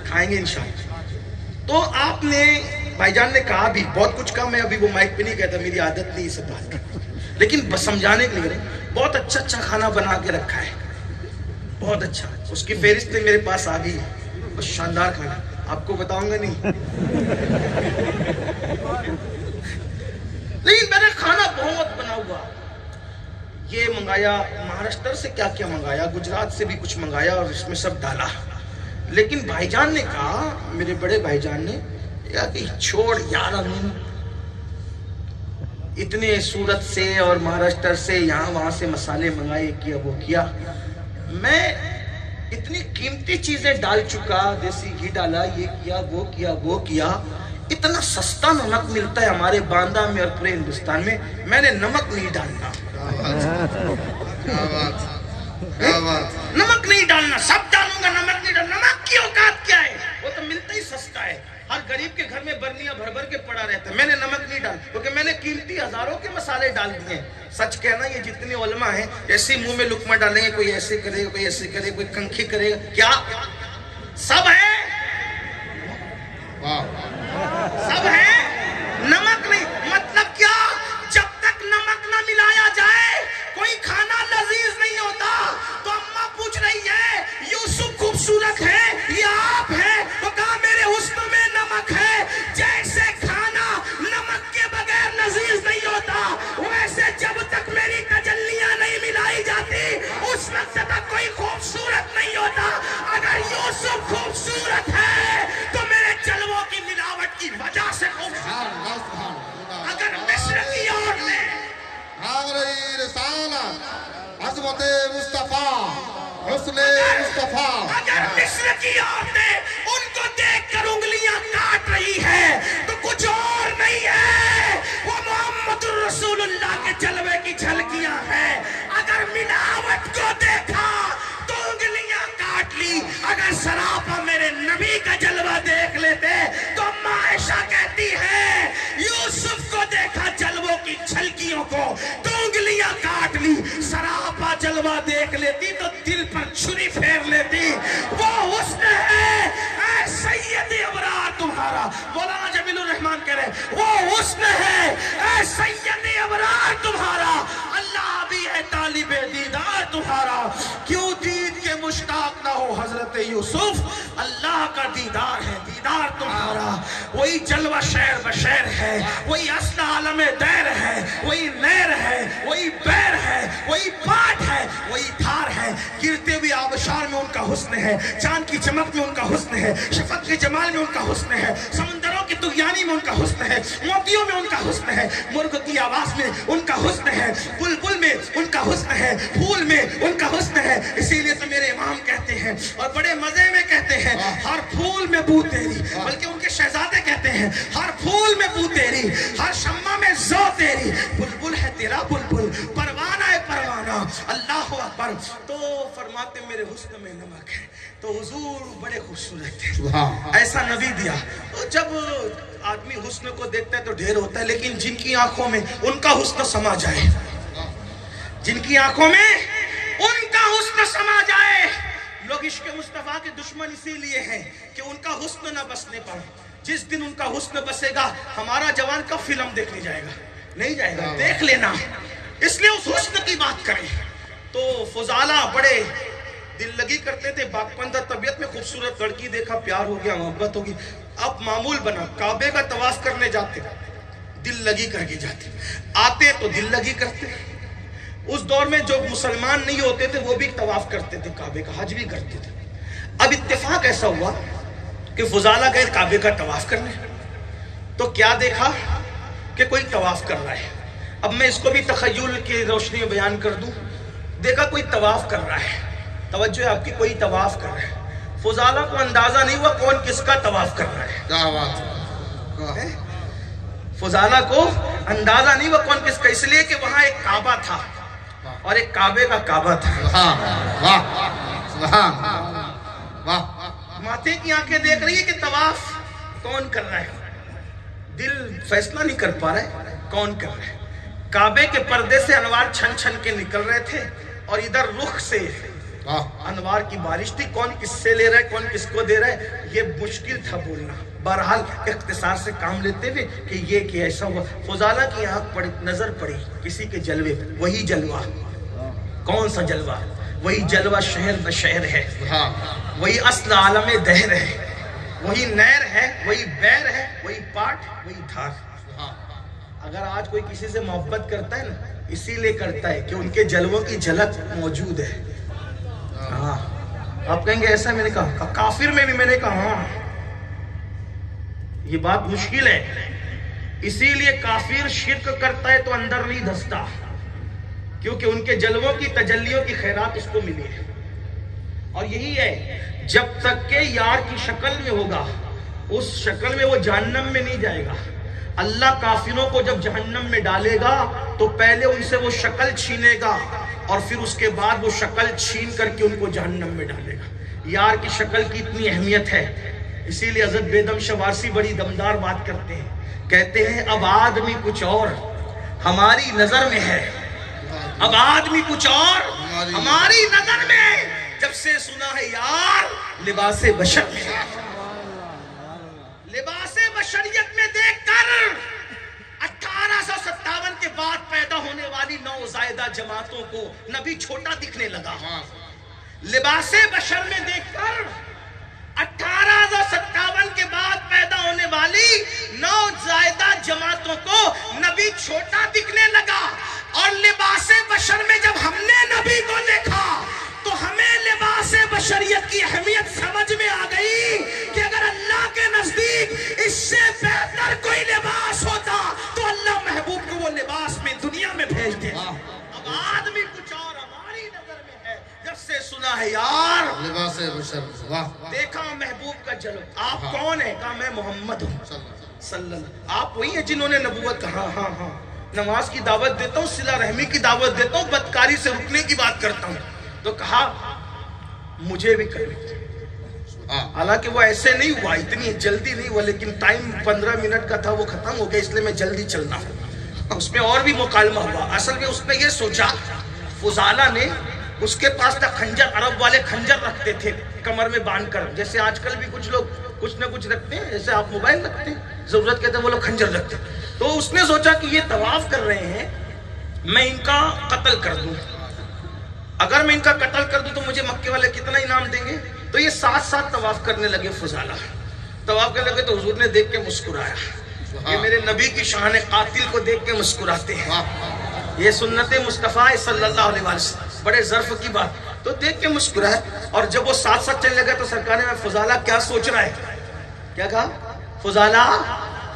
کھائیں گے انشاءاللہ۔ تو آپ نے بھائی جان نے کہا بھی بہت کچھ کہا، میں ابھی وہ مائک پہ نہیں کہتا، میری عادت نہیں سب بات کرنے، لیکن بس سمجھانے کے لیے بہت اچھا اچھا کھانا بنا کے رکھا ہے، بہت اچھا۔ اس کی فہرست میرے پاس آ گئی ہے، بس شاندار کھانا، آپ کو بتاؤں گا نہیں، لیکن میں نے کھانا بہت بنا ہوا، یہ منگایا مہاراشٹر سے، کیا کیا منگایا، گجرات سے بھی کچھ منگایا اور اس میں سب ڈالا۔ لیکن بھائی جان نے کہا، میرے بڑے بھائی جان نے کہ چھوڑ یار، ہم اتنے سورت سے اور مہاراشٹر سے یہاں وہاں سے مسالے منگائے، کیا وہ کیا، میں اتنی قیمتی چیزیں ڈال چکا، دیسی گھی ڈالا، یہ کیا وہ کیا وہ کیا، اتنا سستا نمک ملتا ہے ہمارے باندہ میں اور پورے ہندوستان میں نے نمک نہیں ڈالنا، نمک نہیں ڈالنا، سب ڈالوں گا، نمک نہیں ڈالنا۔ نمک کی اوقات کیا ہے؟ وہ تو ملتا ہی سستا ہے، ہر غریب کے گھر میں برنیاں بھر بھر کے پڑا رہتا ہے۔ میں نے نمک نہیں ڈال کیونکہ میں نے قیمتی ہزاروں کے مسالے ڈال دیے ہیں۔ سچ کہنا، یہ جتنے علماء ہیں ایسے منہ میں لقمہ ڈالیں گے، کوئی ایسے کرے گا، کوئی ایسے کرے گا، کوئی کنکھی کرے گا، کیا سب ہے؟ سب ہے، نمک نہیں۔ مطلب کیا؟ جب تک نمک نہ ملایا جائے کوئی کھانا لذیذ نہیں ہوتا۔ تو اماں پوچھ رہی ہے یوسف خوبصورت ہے یا آپ ہے؟ تو کہا میرے حسن میں نمک ہے۔ جیسے کھانا نمک کے بغیر لذیذ نہیں ہوتا، ویسے جب تک میری تجلیاں نہیں ملائی جاتی اس وقت تک کوئی خوبصورت نہیں ہوتا۔ اگر یوسف خوبصورت ہے تو میرے جلووں کی ملاوٹ کی وجہ سے خوبصورت، اگر مصر کی عورتیں عظمت مصطفیٰ، حسن مصطفیٰ، اگر مصر کی عورتیں ان کو دیکھ کر انگلیاں کاٹ رہی ہے تو کچھ اور نہیں ہے، وہ محمد الرسول اللہ کے جلوے کی جھلکیاں ہیں۔ اگر ملاوٹ کو دیکھا تو انگلیاں کاٹ لی، اگر سراپا میرے نبی کا جلوہ دیکھ لیتے تو اماں عائشہ کہتی ہے یوسف کو دیکھا جلووں کی جھلکیوں کو تو انگلیاں کاٹ لی، سراپا جلوہ دیکھ لیتی تو دل پر چھری پھیر لیتی۔ وہ حسن ہے یوسف اللہ کا دیدار ہے، دیدار تمہارا، وہی جلوہ شہر بشیر ہے، وہی اصل عالم دیر ہے، وہی نیر ہے، وہی بیر ہے، وہی پاٹ ہے، وہی دھار ہے، گرتے ہوئے آبشار میں ان کا حسن ہے، چاند کی چمک میں ان کا حسن ہے، شفق کے جمال میں ان کا حسن ہے، سمندروں کی طغیانی میں ان کا حسن ہے، موتیوں میں ان کا حسن ہے، مرغ کی آواز میں ان کا حسن ہے، بلبل میں ان کا حسن ہے، پھول میں ان کا حسن ہے۔ اسی لیے تو میرے امام کہتے ہیں اور بڑے مزے میں کہتے ہیں، ہر پھول میں بو تیری، بلکہ ان کے شہزادے کہتے ہیں ہر پھول میں بو تیری، ہر شمع میں ذو تیری، بلبل ہے تیرا بلبل، پروانہ ہے پروانہ، اللہ اکبر۔ تو فرماتے میرے حسن میں نمک ہے، تو حضور بڑے خوبصورت ہیں، ایسا نبی دیا۔ تو جب آدمی حسن کو دیکھتا ہے تو ڈھیر ہوتا ہے، لیکن جن کی آنکھوں میں ان کا حسن سما جائے، جن کی آنکھوں میں ان کا حسن سما جائے، لوگ عشق مصطفیٰ کے دشمن اسی لیے ہیں کہ ان کا حسن نہ بسنے پائے۔ جس دن ان کا حسن بسے گا، ہمارا جوان کا فلم دیکھنے جائے گا، نہیں جائے گا، دیکھ لینا۔ اس لیے اس حسن کی بات کریں۔ تو فضالہ بڑے دل لگی کرتے تھے، باقپندہ طبیعت میں خوبصورت لڑکی دیکھا، پیار ہو گیا، محبت ہوگی، اب معمول بنا، کعبے کا طواف کرنے جاتے، دل لگی کر کے جاتے، آتے تو دل لگی کرتے۔ اس دور میں جو مسلمان نہیں ہوتے تھے وہ بھی طواف کرتے تھے، کعبے کا حج بھی کرتے تھے۔ اب اتفاق ایسا ہوا کہ فضالہ گئے کعبے کا طواف کرنے، تو کیا دیکھا کہ کوئی طواف کر رہا ہے۔ اب میں اس کو بھی تخیل کی روشنی میں بیان کر دوں۔ دیکھا کوئی طواف کر رہا ہے، توجہ ہے آپ کی، کوئی طواف کر رہا ہے۔ فضالہ کو اندازہ نہیں ہوا کون کس کا طواف کر رہا ہے، فضالہ کو اندازہ نہیں ہوا کون کس کا، اس لیے کہ وہاں ایک کعبہ تھا اور ایک کعبے کا کعبہ تھا۔ ماتھے کی آنکھیں دیکھ رہی ہے کہ طواف کون کر رہا ہے، دل فیصلہ نہیں کر پا رہا ہے کون کر رہا ہے۔ کعبے کے پردے سے انوار چھن چھن کے نکل رہے تھے اور ادھر رخ سے انوار کی بارش تھی، کون کس سے لے رہا ہے کون کس کو دے رہا ہے یہ مشکل تھا بولنا۔ بہرحال اختصار سے کام لیتے ہوئے کہ یہ کہ ایسا ہوا۔ فضالہ کی آنکھ پڑی، نظر پڑی کسی کے جلوے، وہی جلوہ، کون سا جلوہ؟ وہی جلوہ شہر بشہر ہے، وہی اصل عالم دہر ہے، وہی نیر ہے، وہی بیر ہے، وہی پاٹ، وہی دھار۔ اگر آج کوئی کسی سے محبت کرتا ہے نا، اسی لیے کرتا ہے کہ ان کے جلووں کی جھلک موجود ہے۔ ہاں آپ کہیں گے ایسا، میں نے کہا کافر میں بھی، میں نے کہا ہاں یہ بات مشکل ہے، اسی لیے کافر شرک کرتا ہے تو اندر نہیں دھستا، کیونکہ ان کے جلووں کی تجلیوں کی خیرات اس کو ملی ہے۔ اور یہی ہے، جب تک کہ یار کی شکل میں ہوگا، اس شکل میں وہ جہنم میں نہیں جائے گا۔ اللہ کافروں کو جب جہنم میں ڈالے گا تو پہلے ان سے وہ شکل چھینے گا اور پھر اس کے بعد وہ شکل چھین کر کے ان کو جہنم میں ڈالے گا۔ یار کی شکل کی اتنی اہمیت ہے، اسی لیے حضرت بیدم شوارسی بڑی دمدار بات کرتے ہیں، کہتے ہیں اب آدمی کچھ اور ہماری نظر میں ہے، اب آدمی کچھ اور ہماری نظر میں، جب سے سنا ہے یار لباس بشر میں، لباس بشریت میں دیکھ کر 1857 کے بعد پیدا ہونے والی نوزائیدہ جماعتوں کو نبی چھوٹا دکھنے لگا۔ لباس بشر میں دیکھ کر 1857 کے بعد پیدا ہونے والی نوزائیدہ جماعتوں کو نبی چھوٹا دکھنے لگا، اور لباس بشر میں جب ہم نے نبی کو دیکھا تو ہمیں لباس بشریت کی اہمیت سمجھ میں آ گئی کہ اگر اللہ کے نزدیک اس سے بہتر کوئی لباس ہوتا تو اللہ محبوب کو وہ لباس میں دنیا میں بھیج دے۔ اب آدمی کچھ اور ہماری نظر میں ہے، جب سے سنا ہے یار لباس بشر، دیکھا محبوب کا جلوہ۔ آپ کون ہیں؟ کہا میں محمد ہوں صلی اللہ۔ آپ وہی ہیں جنہوں نے نبوت کہا؟ ہاں ہاں ہاں، نماز کی دعوت دیتا ہوں، صلہ رحمی کی دعوت دیتا ہوں، بدکاری سے رکنے کی بات کرتا ہوں۔ تو کہا مجھے بھی کرو۔ حالانکہ وہ ایسے نہیں ہوا، اتنی جلدی نہیں ہوا، لیکن ٹائم 15 منٹ کا تھا، وہ ختم ہو گیا، اس لیے میں جلدی چلنا ہوں۔ اس میں اور بھی مکالمہ ہوا۔ اصل میں اس نے یہ سوچا، فضالہ نے، اس کے پاس تھا خنجر، عرب والے خنجر رکھتے تھے کمر میں باندھ کر، جیسے آج کل بھی کچھ لوگ کچھ نہ کچھ رکھتے ہیں، جیسے آپ موبائل رکھتے ہیں، ضرورت کہتے ہیں وہ لوگ خنجر رکھتے ہیں۔ تو اس نے سوچا کہ یہ طواف کر رہے ہیں، میں ان کا قتل کر دوں۔ اگر میں ان کا قتل کر دوں تو مجھے مکے والے کتنا انعام دیں گے؟ تو یہ ساتھ ساتھ طواف کرنے لگے فضالہ. طواف کرنے لگے تو حضور نے دیکھ کے مسکرایا. یہ میرے نبی کی شان قاتل کو دیکھ کے مسکراتے ہیں. یہ سنت مصطفیٰ صلی اللہ علیہ وسلم, بڑے ظرف کی بات. تو دیکھ کے مسکرایا. اور جب وہ ساتھ ساتھ چلنے لگے تو سرکار نے فضالہ کیا سوچ رہا ہے, کیا کہا, فضالہ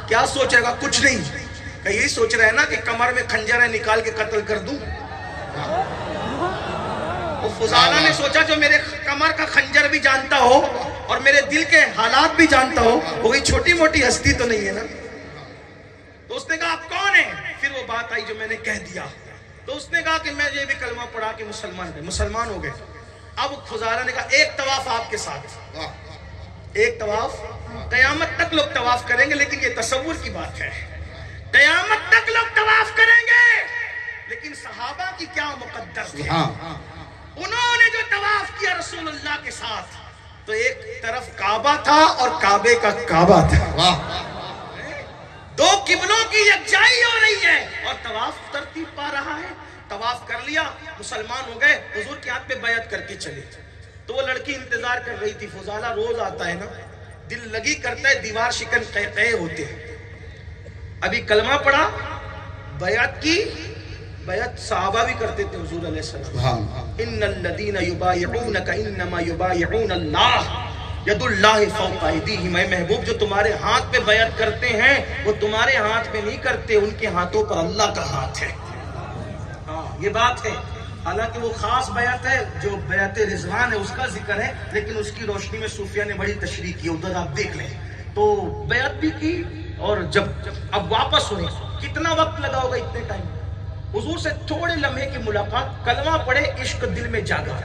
کیا سوچ رہا ہے؟ کچھ نہیں. کہ یہی سوچ رہا ہے نا کہ کمر میں خنجر ہے, نکال کے قتل کر دوں. وہ فضالہ نے سوچا جو میرے کمر کا خنجر بھی جانتا ہو اور میرے دل کے حالات بھی جانتا ہو, وہ کوئی چھوٹی موٹی ہستی تو نہیں ہے نا. تو اس نے کہا آپ کون ہیں؟ پھر وہ بات آئی جو میں نے کہہ دیا. تو اس نے کہا کہ میں یہ بھی کلمہ پڑھا کے مسلمان ہو گئے. اب فضالہ نے کہا ایک طواف آپ کے ساتھ, ایک طواف. قیامت تک لوگ طواف کریں گے, لیکن یہ تصور کی بات ہے. قیامت تک لوگ طواف کریں گے, لیکن صحابہ کی کیا مقدس تھی. انہوں نے جو طواف کیا رسول اللہ کے ساتھ, تو ایک طرف کعبہ تھا اور کعبے کا کعبہ تھا. دو قبلوں کی یکجائی ہو رہی ہے اور طواف ترتیب پا رہا ہے. طواف کر لیا, مسلمان ہو گئے, حضور کے ہاتھ پہ بیعت کر کے چلے. تو وہ لڑکی انتظار کر رہی تھی. فضالہ روز آتا ہے نا, دل لگی کرتا ہے, دیوار شکن قہقہے ہوتے ہیں. ابھی کلمہ پڑھا, بیعت کی. بیعت صحابہ بھی کرتے تھے حضور علیہ السلام. ان الذین یبایعونک انما یبایعون اللہ ید اللہ فوق ایدیہم. اے محبوب, جو تمہارے ہاتھ پہ بیعت کرتے ہیں وہ تمہارے ہاتھ پہ نہیں کرتے, ان کے ہاتھوں پر اللہ کا ہاتھ ہے. یہ بات ہے. حالانکہ وہ خاص بیعت ہے جو بیعت رضوان ہے, اس کا ذکر ہے, لیکن اس کی روشنی میں صوفیہ نے بڑی تشریح کی, ادھر آپ دیکھ لیں. تو بیعت بھی کی, اور جب اب واپس ہوئے, کتنا وقت لگا ہوگا, اتنے ٹائم. حضور سے تھوڑے لمحے کی ملاقات, کلمہ پڑھے, عشق دل میں جاگا,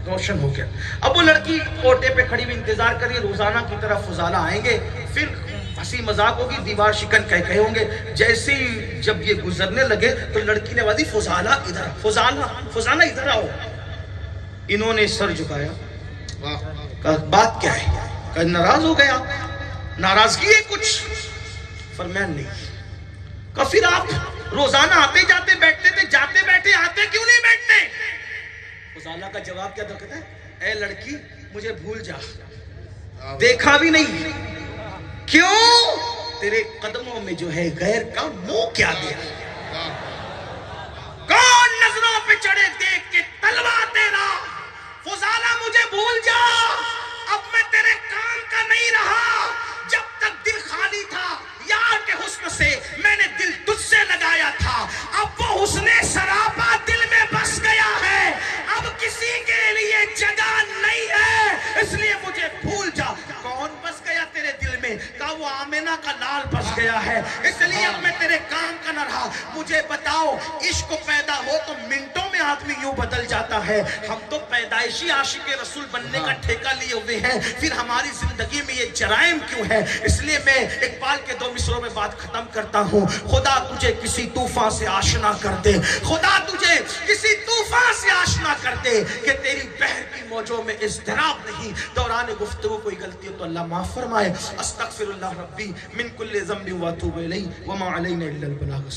روشن ہو گیا. اب وہ لڑکی کوٹے پہ کھڑی ہوئی انتظار کریے, روزانہ کی طرف فضالہ آئیں گے, پھر ہنسی مذاق ہوگی, دیوار شکن کہے ہوں گے. جیسے ہی جب یہ گزرنے لگے تو لڑکی نے آواز, فضالہ ادھر, فضالہ ادھر آؤ. انہوں نے سر جھکایا, کہا بات کیا ہے؟ کہا ناراض ہو گیا, ناراضگی ہے کچھ؟ فرمایا نہیں. کہا پھر آپ روزانہ آتے جاتے بیٹھتے تھے, جاتے بیٹھے, آتے کیوں نہیں بیٹھتے؟ فضالہ کا جواب کیا درکتا ہے, اے لڑکی مجھے بھول جا, دیکھا بھی نہیں. کیوں؟ تیرے قدموں میں جو ہے غیر کا منہ کیا گیا. کون نظروں پہ چڑھے دیکھ کے تلوا تیرا. فضالہ مجھے بھول جا, اب میں تیرے کام کا نہیں رہا. جب تک دل خالی تھا یار کے حسن سے, میں نے دل تجھ سے لگایا تھا. اب وہ حسن سراپا دل میں بس گیا ہے, اب کسی کے لیے جگہ نہیں ہے, اس لیے مجھے بھول جا. کون بس گیا تیرے دل میں؟ کہا وہ آمینہ کا لال بس گیا ہے, اس لیے اب میں تیرے کام کا نہ رہا. مجھے بتاؤ, عشق پیدا ہو تو منٹوں میں آدمی یوں بدل جاتا ہے. ہم تو پیدائشی عاشق رسول بننے کا ٹھیکہ لیے ہوئے ہیں, پھر ہماری زندگی میں یہ جرائم کیوں ہے؟ اس لیے میں اقبال کے 2 مصروں میں بات ختم کرتا ہوں. خدا تجھے کسی طوفان سے آشنا کر دے, خدا تجھے کسی طوفان سے آشنا کر دے کہ تیری بحر کی موجوں میں اضطراب نہیں. دوران گفتگو کوئی غلطی ہو تو اللہ معاف فرمائے. استغفر اللہ ربی من کل ذنب واتوب الیہ وما علینا الا البلاغ.